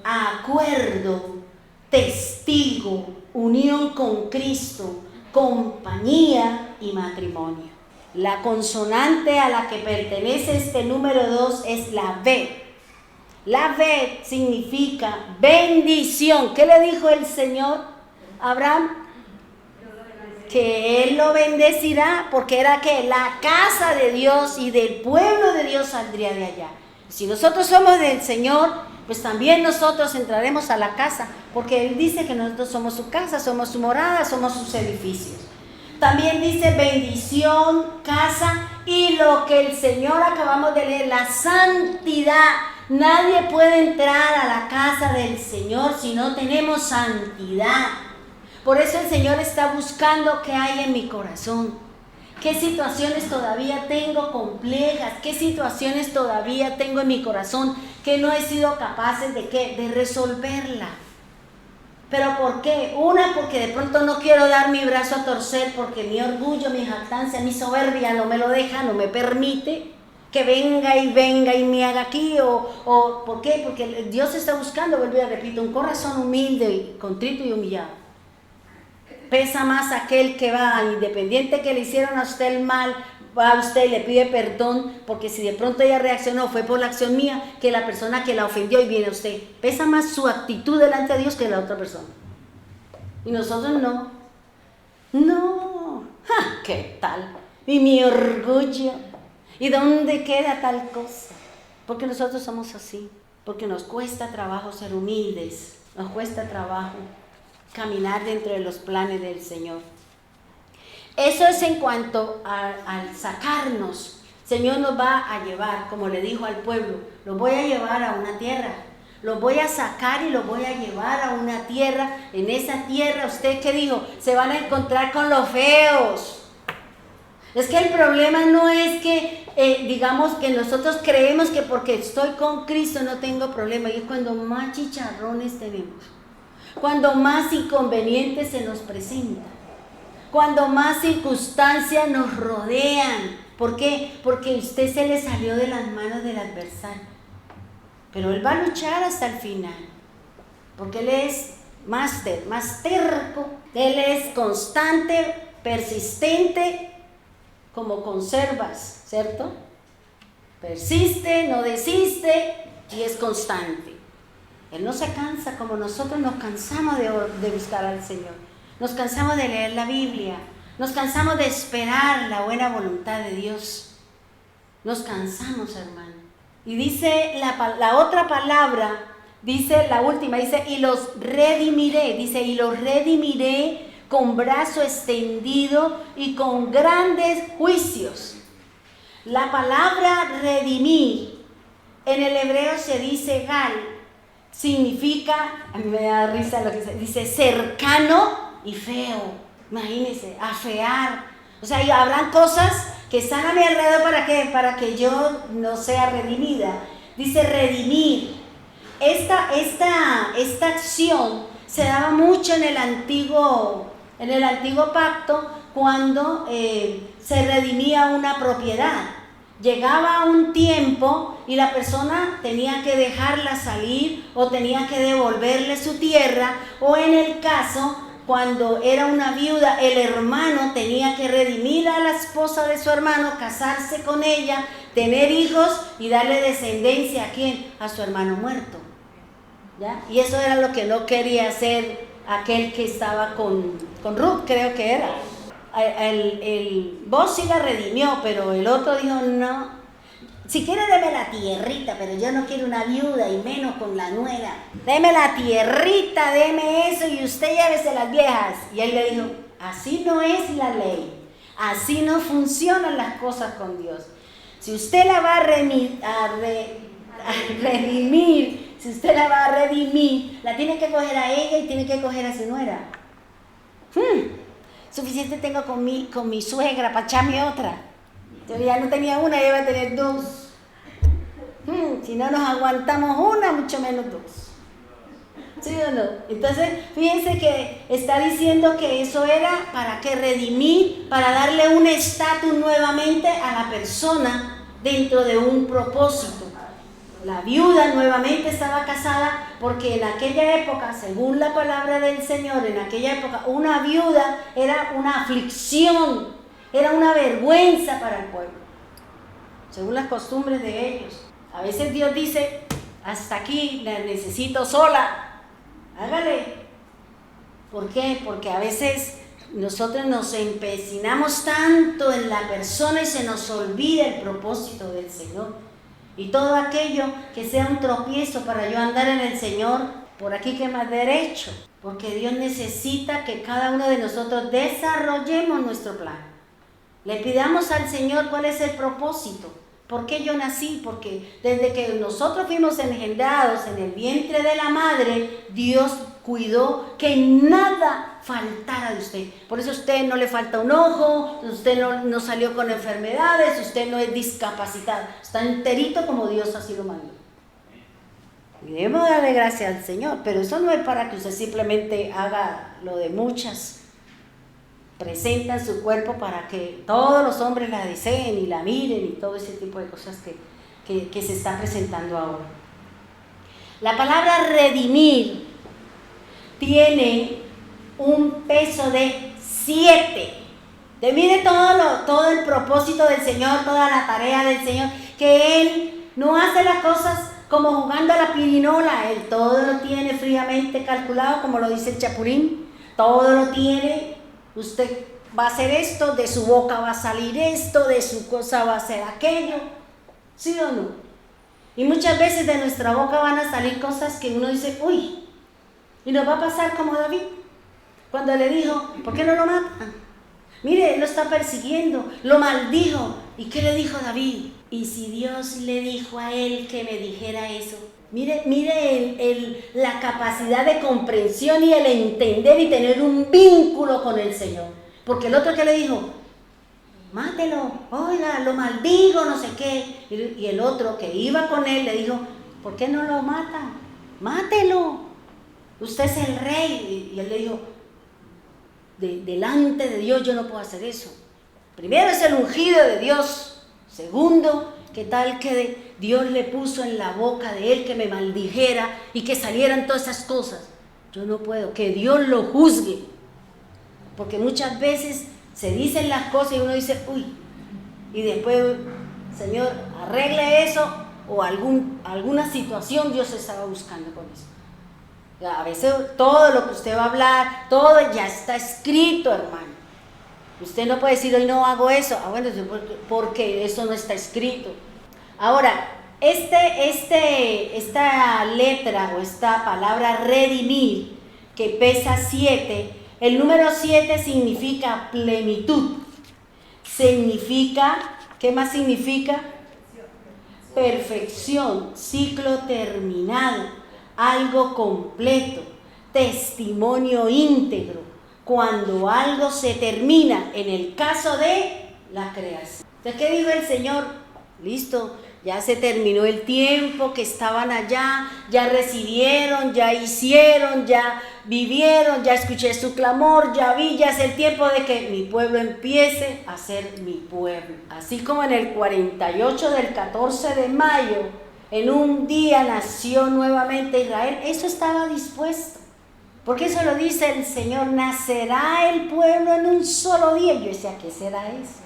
[SPEAKER 2] acuerdo, testigo, unión con Cristo, compañía y matrimonio. La consonante a la que pertenece este número 2 es la B. La B significa bendición. ¿Qué le dijo el Señor a Abraham? Que Él lo bendecirá, porque era que la casa de Dios y del pueblo de Dios saldría de allá. Si nosotros somos del Señor, pues también nosotros entraremos a la casa, porque Él dice que nosotros somos su casa, somos su morada, somos sus edificios. También dice bendición, casa y lo que el Señor acabamos de leer, la santidad. Nadie puede entrar a la casa del Señor si no tenemos santidad. Por eso el Señor está buscando qué hay en mi corazón, qué situaciones todavía tengo complejas, qué situaciones todavía tengo en mi corazón que no he sido capaz de resolverla. ¿Pero por qué? Una, porque de pronto no quiero dar mi brazo a torcer, porque mi orgullo, mi jactancia, mi soberbia no me lo deja, no me permite que venga y me haga aquí. O ¿por qué? Porque Dios está buscando, vuelvo y repito, un corazón humilde, contrito y humillado. Pesa más aquel que va, independiente que le hicieron a usted el mal, va a usted y le pide perdón, porque si de pronto ella reaccionó, fue por la acción mía, que la persona que la ofendió y viene a usted. Pesa más su actitud delante de Dios que la otra persona. Y nosotros no. No. ¡Ja! ¿Qué tal? Y mi orgullo, ¿Y dónde queda tal cosa? Porque nosotros somos así, porque nos cuesta trabajo ser humildes, nos cuesta trabajo caminar dentro de los planes del Señor. Eso es en cuanto al sacarnos. El Señor nos va a llevar, como le dijo al pueblo, los voy a llevar a una tierra, los voy a sacar y los voy a llevar a una tierra. En esa tierra, ¿usted qué dijo? Se van a encontrar con los feos. Es que el problema no es que, digamos, que nosotros creemos que porque estoy con Cristo no tengo problema. Y es cuando más chicharrones tenemos, cuando más inconvenientes se nos presentan, cuando más circunstancias nos rodean. ¿Por qué? Porque usted se le salió de las manos del adversario. Pero él va a luchar hasta el final, porque él es más terco, él es constante, persistente, como conservas, ¿cierto? Persiste, no desiste y es constante. Él no se cansa como nosotros nos cansamos de buscar al Señor. Nos cansamos de leer la Biblia. Nos cansamos de esperar la buena voluntad de Dios. Nos cansamos, hermano. Y dice la otra palabra, dice la última, dice, y los redimiré. Dice, y los redimiré con brazo extendido y con grandes juicios. La palabra redimir, en el hebreo se dice gal, significa, a mí me da risa lo que dice cercano y feo. Imagínense, afear. O sea, y habrán cosas que están a mi alrededor para que yo no sea redimida. Dice redimir. Esta acción se daba mucho en el antiguo pacto, cuando se redimía una propiedad. Llegaba un tiempo y la persona tenía que dejarla salir o tenía que devolverle su tierra, o en el caso, cuando era una viuda, el hermano tenía que redimir a la esposa de su hermano, casarse con ella, tener hijos y darle descendencia ¿a quién? A su hermano muerto. ¿Ya? Y eso era lo que no quería hacer aquel que estaba con Ruth, creo que era. Vos sí la redimió, pero el otro dijo, no, si quiere deme la tierrita, pero yo no quiero una viuda y menos con la nuera. Deme la tierrita, deme eso y usted llévese las viejas. Y él le dijo, así no es la ley, así no funcionan las cosas con Dios. Si usted la va a redimir, si usted la va a redimir, la tiene que coger a ella y tiene que coger a su nuera. Suficiente tengo con mi suegra para echarme otra. Yo ya no tenía una, ya iba a tener dos. Si no nos aguantamos una, mucho menos dos. ¿Sí o no? Entonces, fíjense que está diciendo que eso era para que redimir, para darle un estatus nuevamente a la persona dentro de un propósito. La viuda nuevamente estaba casada porque en aquella época, según la palabra del Señor, en aquella época una viuda era una aflicción, era una vergüenza para el pueblo, según las costumbres de ellos. A veces Dios dice, hasta aquí la necesito sola, hágale. ¿Por qué? Porque a veces nosotros nos empecinamos tanto en la persona y se nos olvida el propósito del Señor. Y todo aquello que sea un tropiezo para yo andar en el Señor, por aquí que más derecho. Porque Dios necesita que cada uno de nosotros desarrollemos nuestro plan. Le pidamos al Señor cuál es el propósito. ¿Por qué yo nací? Porque desde que nosotros fuimos engendrados en el vientre de la madre, Dios cuidó que nada faltara de usted. Por eso a usted no le falta un ojo, usted no salió con enfermedades, usted no es discapacitado. Está enterito como Dios así lo mandó. Y debemos darle gracias al Señor, pero eso no es para que usted simplemente haga lo de muchas. Presentan su cuerpo para que todos los hombres la deseen y la miren y todo ese tipo de cosas que se está presentando ahora. La palabra redimir tiene un peso de 7. Mire todo el propósito del Señor, toda la tarea del Señor, que Él no hace las cosas como jugando a la pirinola. Él todo lo tiene fríamente calculado, como lo dice el Chapulín, todo lo tiene. Usted va a ser esto, de su boca va a salir esto, de su cosa va a ser aquello, ¿sí o no? Y muchas veces de nuestra boca van a salir cosas que uno dice, uy, y nos va a pasar como David, cuando le dijo, ¿por qué no lo matan? Mire, él lo está persiguiendo, lo maldijo. ¿Y qué le dijo David? Y si Dios le dijo a él que me dijera eso, mire la capacidad de comprensión y el entender y tener un vínculo con el Señor. Porque el otro que le dijo, mátelo, oiga, lo maldigo, no sé qué. Y el otro que iba con él le dijo, ¿por qué no lo mata? Mátelo, usted es el rey. Y él le dijo, delante de Dios yo no puedo hacer eso. Primero es el ungido de Dios. Segundo, ¿qué tal que Dios le puso en la boca de él que me maldijera y que salieran todas esas cosas? Yo no puedo, que Dios lo juzgue. Porque muchas veces se dicen las cosas y uno dice, uy, y después, Señor, arregle eso, o alguna situación Dios estaba buscando con eso. A veces todo lo que usted va a hablar, todo ya está escrito, hermano. Usted no puede decir, hoy no hago eso. Bueno, porque eso no está escrito. Ahora, esta letra o esta palabra redimir, que pesa 7, el número 7 significa plenitud. Significa, ¿qué más significa? Perfección, ciclo terminado, algo completo, testimonio íntegro. Cuando algo se termina, en el caso de la creación. Entonces, ¿qué dijo el Señor? Listo, ya se terminó el tiempo que estaban allá, ya recibieron, ya hicieron, ya vivieron, ya escuché su clamor, ya vi, ya es el tiempo de que mi pueblo empiece a ser mi pueblo. Así como en el 48 del 14 de mayo, en un día nació nuevamente Israel, eso estaba dispuesto. Porque eso lo dice el Señor, nacerá el pueblo en un solo día. Yo decía, ¿qué será eso?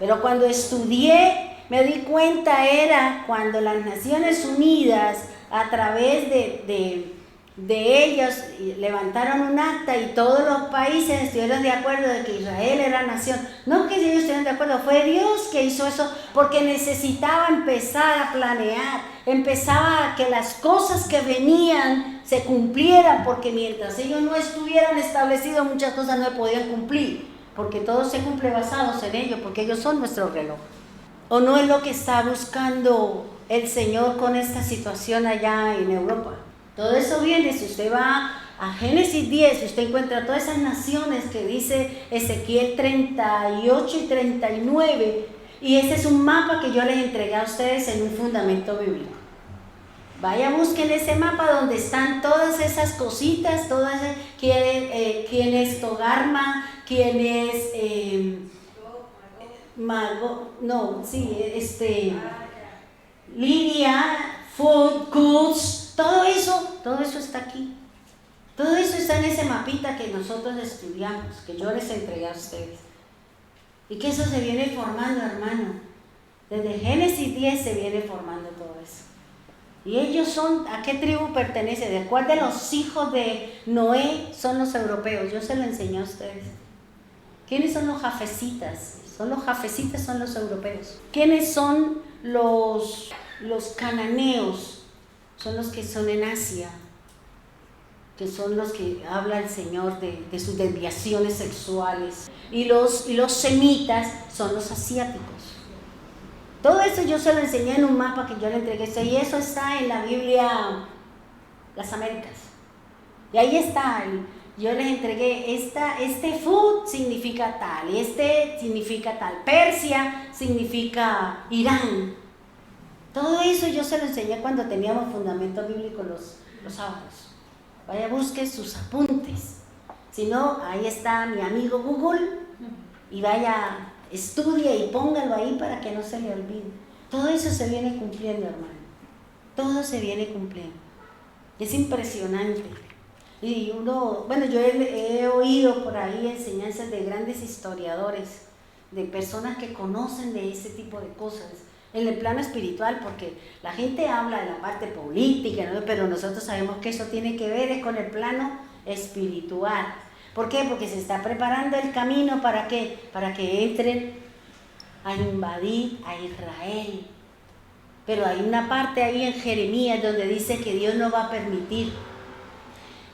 [SPEAKER 2] Pero cuando estudié, me di cuenta, era cuando las Naciones Unidas, a través de ellos, levantaron un acta y todos los países estuvieron de acuerdo de que Israel era nación. No que ellos estuvieron de acuerdo, fue Dios que hizo eso, porque necesitaba empezar a planear, empezaba a que las cosas que venían se cumplieran, porque mientras ellos no estuvieran establecidos, muchas cosas no podían cumplir, porque todo se cumple basados en ellos, porque ellos son nuestro reloj. ¿O no es lo que está buscando el Señor con esta situación allá en Europa? Todo eso viene, si usted va a Génesis 10, usted encuentra todas esas naciones que dice Ezequiel 38 y 39, y ese es un mapa que yo les entregué a ustedes en un fundamento bíblico. Vaya, busquen ese mapa donde están todas esas cositas, todas, quién es Togarma, quién es Lidia, Food, Goods, todo eso está aquí. Todo eso está en ese mapita que nosotros estudiamos, que yo les entregué a ustedes. Y que eso se viene formando, hermano. Desde Génesis 10 se viene formando todo eso. Y ellos son, ¿a qué tribu pertenecen? ¿De cuál de los hijos de Noé son los europeos? Yo se lo enseñé a ustedes. ¿Quiénes son los jafecitas? Los jafecitas son los europeos. ¿Quiénes son los cananeos? Son los que son en Asia, que son los que habla el Señor de sus desviaciones sexuales. Y los semitas son los asiáticos. Todo eso yo se lo enseñé en un mapa que yo le entregué, y eso está en la Biblia, las Américas. Y ahí está, yo les entregué, este food significa tal, y este significa tal, Persia significa Irán. Todo eso yo se lo enseñé cuando teníamos fundamento bíblico los sábados. Vaya, busque sus apuntes. Si no, ahí está mi amigo Google, y vaya, estudie y póngalo ahí para que no se le olvide. Todo eso se viene cumpliendo, hermano. Todo se viene cumpliendo. Es impresionante. Y yo he oído por ahí enseñanzas de grandes historiadores, de personas que conocen de ese tipo de cosas, en el plano espiritual, porque la gente habla de la parte política, ¿no? Pero nosotros sabemos que eso tiene que ver con el plano espiritual. ¿Por qué? Porque se está preparando el camino ¿para qué? Para que entren a invadir a Israel. Pero hay una parte ahí en Jeremías donde dice que Dios no va a permitir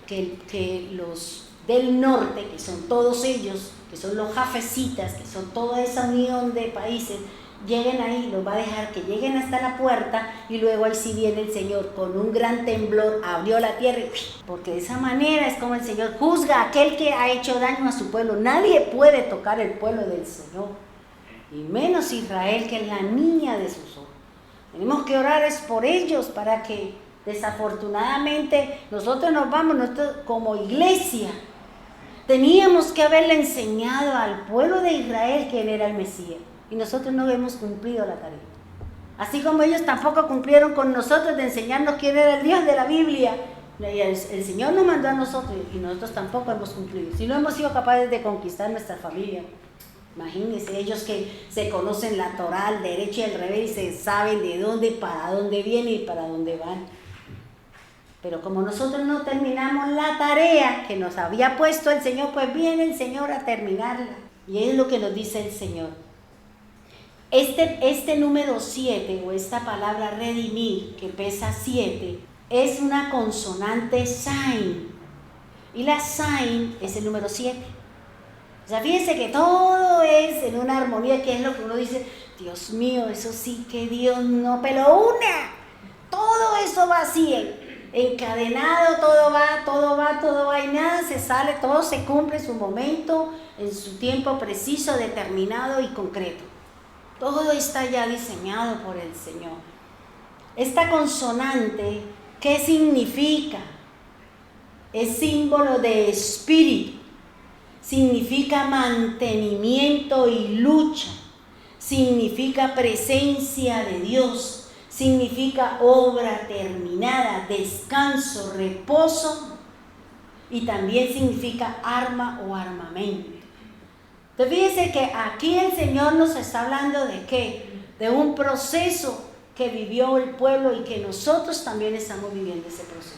[SPEAKER 2] que los del norte, que son todos ellos, que son los jafecitas, que son toda esa unión de países, lleguen ahí, los va a dejar que lleguen hasta la puerta y luego ahí sí viene el Señor con un gran temblor, abrió la tierra y, porque de esa manera es como el Señor juzga a aquel que ha hecho daño a su pueblo. Nadie puede tocar el pueblo del Señor, y menos Israel, que es la niña de sus ojos. Tenemos que orar es por ellos, para que desafortunadamente nosotros nos vamos, nosotros como iglesia teníamos que haberle enseñado al pueblo de Israel quién era el Mesías, y nosotros no hemos cumplido la tarea. Así como ellos tampoco cumplieron con nosotros de enseñarnos quién era el Dios de la Biblia. El Señor nos mandó a nosotros y nosotros tampoco hemos cumplido. Si no hemos sido capaces de conquistar nuestra familia, imagínense ellos que se conocen la Torá al derecho y al revés y se saben de dónde, para dónde vienen y para dónde van. Pero como nosotros no terminamos la tarea que nos había puesto el Señor, pues viene el Señor a terminarla. Y es lo que nos dice el Señor. Este número 7, o esta palabra redimir, que pesa 7, es una consonante sin. Y la sin es el número 7. O sea, fíjense que todo es en una armonía, que es lo que uno dice, Dios mío, eso sí que Dios no, pero una. Todo eso va así, encadenado, todo va y nada se sale, todo se cumple en su momento, en su tiempo preciso, determinado y concreto. Todo está ya diseñado por el Señor. Esta consonante, ¿qué significa? Es símbolo de espíritu, significa mantenimiento y lucha, significa presencia de Dios, significa obra terminada, descanso, reposo, y también significa arma o armamento. Entonces fíjense que aquí el Señor nos está hablando de ¿qué? De un proceso que vivió el pueblo y que nosotros también estamos viviendo ese proceso.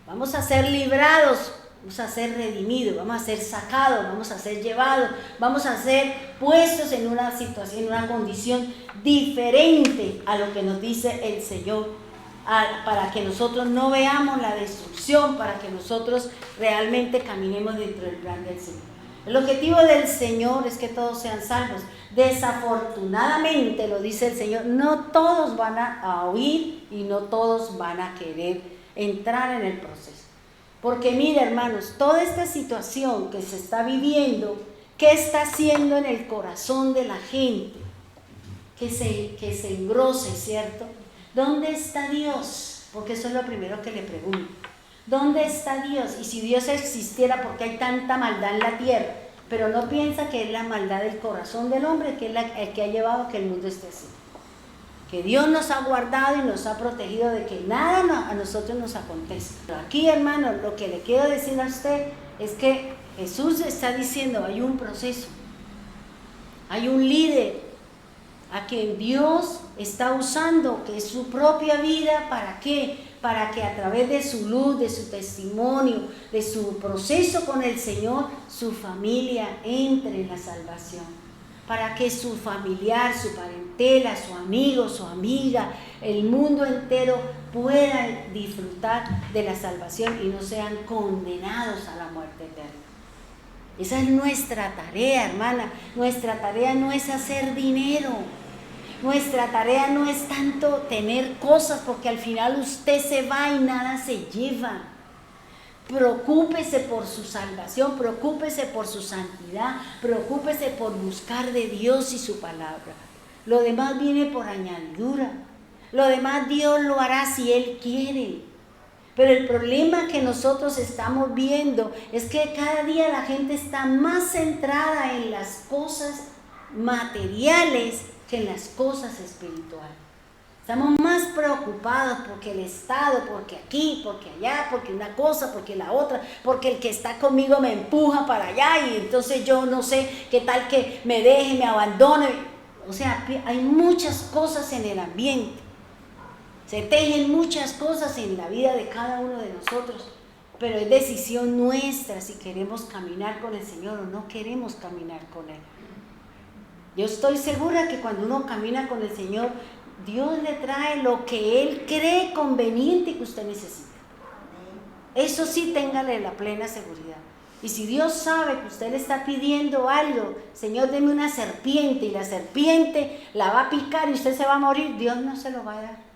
[SPEAKER 2] Vamos a ser librados, vamos a ser redimidos, vamos a ser sacados, vamos a ser llevados, vamos a ser puestos en una situación, en una condición diferente a lo que nos dice el Señor, para que nosotros no veamos la destrucción, para que nosotros realmente caminemos dentro del plan del Señor. El objetivo del Señor es que todos sean salvos. Desafortunadamente, lo dice el Señor, no todos van a oír y no todos van a querer entrar en el proceso. Porque mira, hermanos, toda esta situación que se está viviendo, ¿qué está haciendo en el corazón de la gente? Que se engrose, ¿cierto? ¿Dónde está Dios? Porque eso es lo primero que le pregunto. ¿Dónde está Dios? Y si Dios existiera, ¿por qué hay tanta maldad en la tierra? Pero no piensa que es la maldad del corazón del hombre, que es el que ha llevado a que el mundo esté así. Que Dios nos ha guardado y nos ha protegido de que nada a nosotros nos acontezca. Pero aquí, hermano, lo que le quiero decir a usted es que Jesús está diciendo, hay un proceso, hay un líder a quien Dios está usando, que es su propia vida, ¿para qué? Para que a través de su luz, de su testimonio, de su proceso con el Señor, su familia entre en la salvación. Para que su familiar, su parentela, su amigo, su amiga, el mundo entero pueda disfrutar de la salvación y no sean condenados a la muerte eterna. Esa es nuestra tarea, hermana. Nuestra tarea no es hacer dinero. Nuestra tarea no es tanto tener cosas, porque al final usted se va y nada se lleva. Preocúpese por su salvación, preocúpese por su santidad, preocúpese por buscar de Dios y su palabra. Lo demás viene por añadidura. Lo demás Dios lo hará si Él quiere. Pero el problema que nosotros estamos viendo es que cada día la gente está más centrada en las cosas materiales que en las cosas espirituales. Estamos más preocupados porque el Estado, porque aquí, porque allá, porque una cosa, porque la otra, porque el que está conmigo me empuja para allá y entonces yo no sé qué tal que me deje, me abandone. O sea, hay muchas cosas en el ambiente. Se tejen muchas cosas en la vida de cada uno de nosotros, pero es decisión nuestra si queremos caminar con el Señor o no queremos caminar con Él. Yo estoy segura que cuando uno camina con el Señor, Dios le trae lo que Él cree conveniente que usted necesita. Eso sí, téngale la plena seguridad. Y si Dios sabe que usted le está pidiendo algo, Señor, deme una serpiente, y la serpiente la va a picar y usted se va a morir, Dios no se lo va a dar.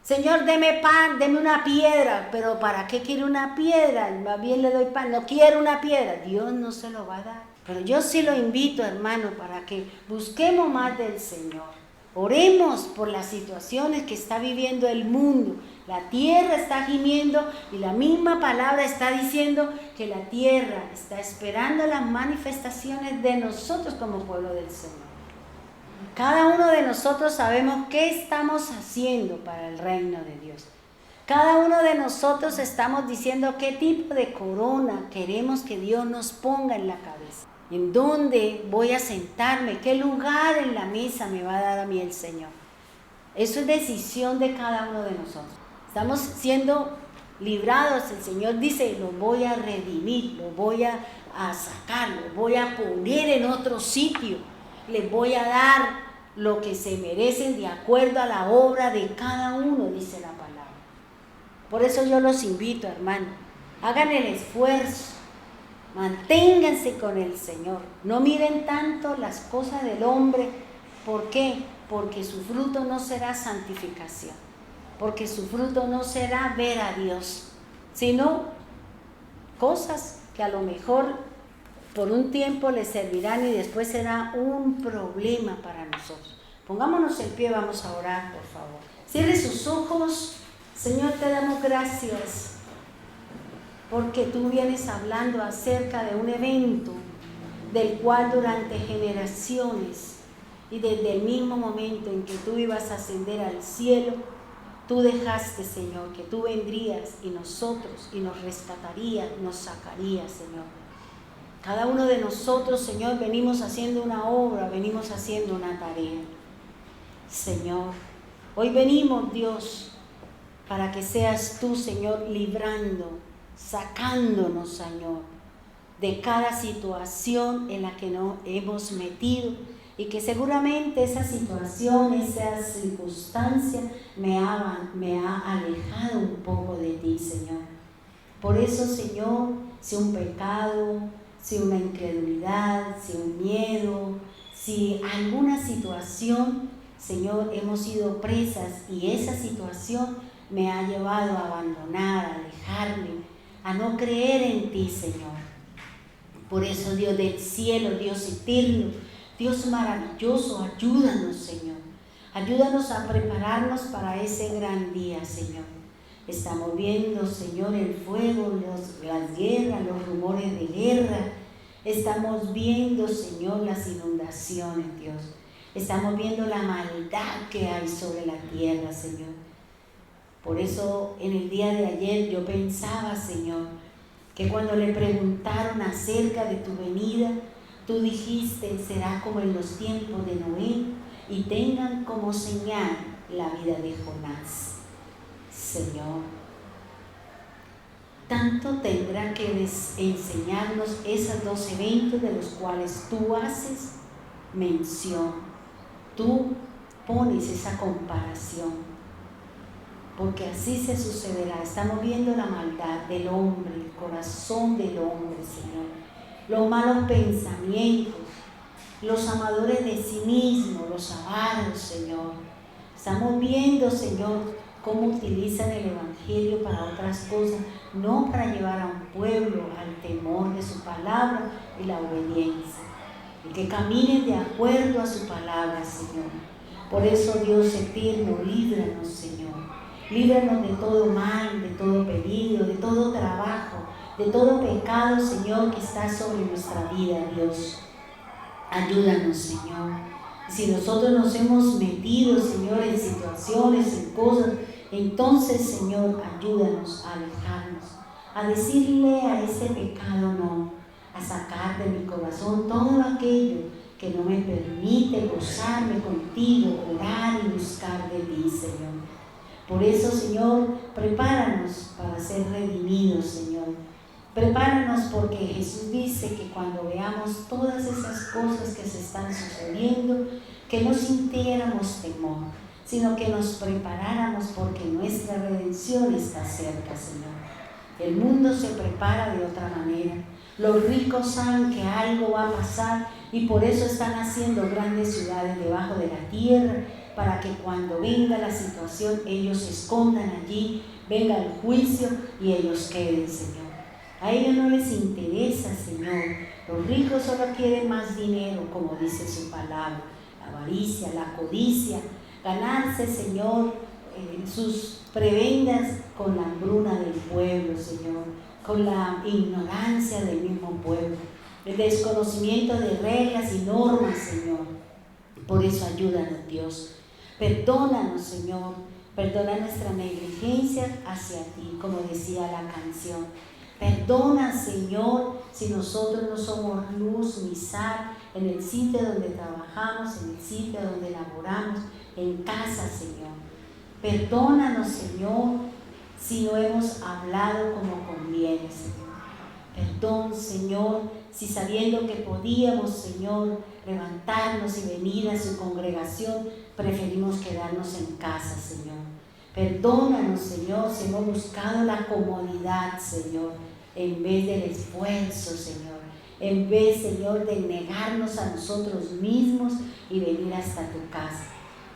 [SPEAKER 2] Señor, deme pan, deme una piedra, pero ¿para qué quiere una piedra? Más bien le doy pan, no quiero una piedra, Dios no se lo va a dar. Pero yo sí lo invito, hermano, para que busquemos más del Señor. Oremos por las situaciones que está viviendo el mundo. La tierra está gimiendo y la misma palabra está diciendo que la tierra está esperando las manifestaciones de nosotros como pueblo del Señor. Cada uno de nosotros sabemos qué estamos haciendo para el reino de Dios. Cada uno de nosotros estamos diciendo qué tipo de corona queremos que Dios nos ponga en la cabeza. ¿En dónde voy a sentarme? ¿Qué lugar en la mesa me va a dar a mí el Señor? Eso es decisión de cada uno de nosotros. Estamos siendo librados. El Señor dice, los voy a redimir, los voy a sacar, los voy a poner en otro sitio. Les voy a dar lo que se merecen de acuerdo a la obra de cada uno, dice la palabra. Por eso yo los invito, hermano, hagan el esfuerzo, manténganse con el Señor, no miren tanto las cosas del hombre. ¿Por qué? Porque su fruto no será santificación, porque su fruto no será ver a Dios, sino cosas que a lo mejor por un tiempo les servirán y después será un problema para nosotros. Pongámonos en pie, vamos a orar, por favor. Cierre sus ojos. Señor, te damos gracias porque tú vienes hablando acerca de un evento del cual durante generaciones y desde el mismo momento en que tú ibas a ascender al cielo, tú dejaste, Señor, que tú vendrías y nosotros, y nos rescatarías, nos sacarías, Señor. Cada uno de nosotros, Señor, venimos haciendo una obra, venimos haciendo una tarea. Señor, hoy venimos, Dios, para que seas tú, Señor, librando, sacándonos, Señor, de cada situación en la que nos hemos metido y que seguramente esa situación, esa circunstancia me ha alejado un poco de ti, Señor. Por eso, Señor, si un pecado, si una incredulidad, si un miedo, si alguna situación, Señor, hemos sido presas y esa situación me ha llevado a abandonar, a alejarme, a no creer en ti, Señor. Por eso, Dios del cielo, Dios eterno, Dios maravilloso, ayúdanos, Señor. Ayúdanos a prepararnos para ese gran día, Señor. Estamos viendo, Señor, el fuego, las guerras, los rumores de guerra. Estamos viendo, Señor, las inundaciones, Dios. Estamos viendo la maldad que hay sobre la tierra, Señor. Por eso, en el día de ayer yo pensaba, Señor, que cuando le preguntaron acerca de tu venida, tú dijiste, será como en los tiempos de Noé, y tengan como señal la vida de Jonás. Señor, tanto tendrá que enseñarnos esos dos eventos de los cuales tú haces mención. Tú pones esa comparación, porque así se sucederá. Estamos viendo la maldad del hombre, el corazón del hombre, Señor, los malos pensamientos, los amadores de sí mismos, los avaros, Señor. Estamos viendo, Señor, cómo utilizan el Evangelio para otras cosas, no para llevar a un pueblo al temor de su palabra y la obediencia, y que caminen de acuerdo a su palabra, Señor. Por eso, Dios eterno, líbranos, Señor. Líbranos de todo mal, de todo peligro, de todo trabajo, de todo pecado, Señor, que está sobre nuestra vida, Dios. Ayúdanos, Señor. Si nosotros nos hemos metido, Señor, en situaciones, en cosas, entonces, Señor, ayúdanos a alejarnos, a decirle a ese pecado no, a sacar de mi corazón todo aquello que no me permite gozarme contigo, orar y buscar de ti, Señor. Por eso, Señor, prepáranos para ser redimidos, Señor. Prepáranos porque Jesús dice que cuando veamos todas esas cosas que se están sucediendo, que no sintiéramos temor, sino que nos preparáramos porque nuestra redención está cerca, Señor. El mundo se prepara de otra manera. Los ricos saben que algo va a pasar y por eso están haciendo grandes ciudades debajo de la tierra, para que cuando venga la situación ellos se escondan allí, venga el juicio y ellos queden, Señor. A ellos no les interesa, Señor. Los ricos solo quieren más dinero, como dice su palabra. La avaricia, la codicia, ganarse, Señor, sus prebendas con la hambruna del pueblo, Señor, con la ignorancia del mismo pueblo, el desconocimiento de reglas y normas, Señor. Por eso ayúdanos, Dios. Perdónanos, Señor, perdona nuestra negligencia hacia ti, como decía la canción. Perdona, Señor, si nosotros no somos luz ni sal en el sitio donde trabajamos, en el sitio donde laboramos, en casa, Señor. Perdónanos, Señor, si no hemos hablado como conviene, Señor. Perdón, Señor, si sabiendo que podíamos, Señor, levantarnos y venir a su congregación, preferimos quedarnos en casa, Señor. Perdónanos, Señor, si hemos buscado la comodidad, Señor, en vez del esfuerzo, Señor. En vez, Señor, de negarnos a nosotros mismos y venir hasta tu casa.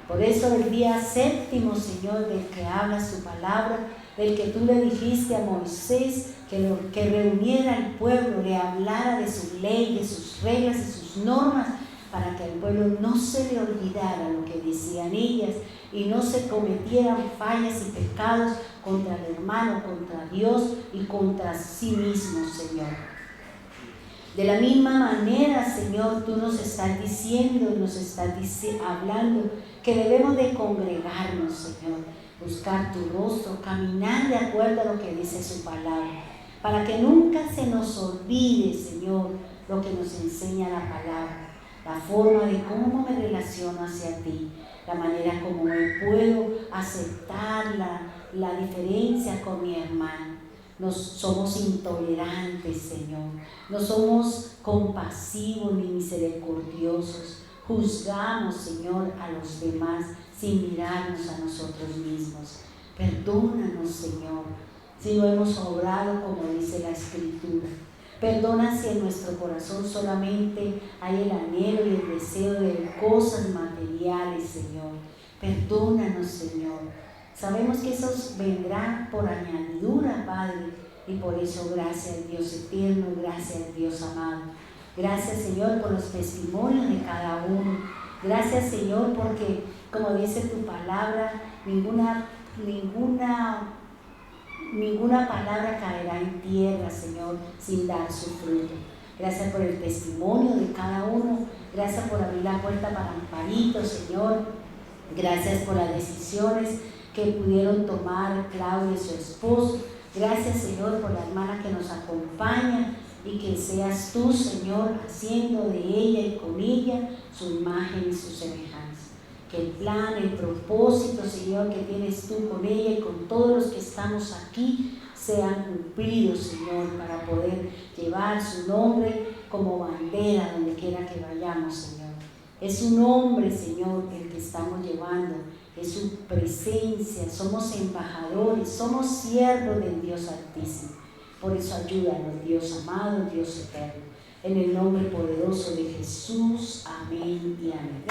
[SPEAKER 2] Por eso el día séptimo, Señor, del que habla su palabra, del que tú le dijiste a Moisés que reuniera al pueblo, le hablara de su ley, de sus reglas y sus normas, para que al pueblo no se le olvidara lo que decían ellas y no se cometieran fallas y pecados contra el hermano, contra Dios y contra sí mismo, Señor. De la misma manera, Señor, tú nos estás diciendo, nos estás hablando que debemos de congregarnos, Señor, buscar tu rostro, caminar de acuerdo a lo que dice su palabra, para que nunca se nos olvide, Señor, lo que nos enseña la palabra, la forma de cómo me relaciono hacia ti, la manera como me puedo aceptar la diferencia con mi hermano. Somos intolerantes, Señor, no somos compasivos ni misericordiosos, juzgamos, Señor, a los demás sin mirarnos a nosotros mismos. Perdónanos, Señor, si no hemos obrado como dice la Escritura. Perdona si en nuestro corazón solamente hay el anhelo y el deseo de cosas materiales, Señor. Perdónanos, Señor. Sabemos que esos vendrán por añadidura, Padre, y por eso gracias, Dios eterno, gracias, Dios amado. Gracias, Señor, por los testimonios de cada uno. Gracias, Señor, porque, como dice tu palabra, ninguna palabra caerá en tierra, Señor, sin dar su fruto. Gracias por el testimonio de cada uno. Gracias por abrir la puerta para Amparito, Señor. Gracias por las decisiones que pudieron tomar Claudia y su esposo. Gracias, Señor, por la hermana que nos acompaña y que seas tú, Señor, haciendo de ella y con ella su imagen y su semejanza. Que el plan, el propósito, Señor, que tienes tú con ella y con todos los que estamos aquí sean cumplidos, Señor, para poder llevar su nombre como bandera donde quiera que vayamos, Señor. Es un nombre, Señor, el que estamos llevando, es su presencia, somos embajadores, somos siervos del Dios Altísimo. Por eso ayúdanos, Dios amado, Dios eterno. En el nombre poderoso de Jesús, amén y amén.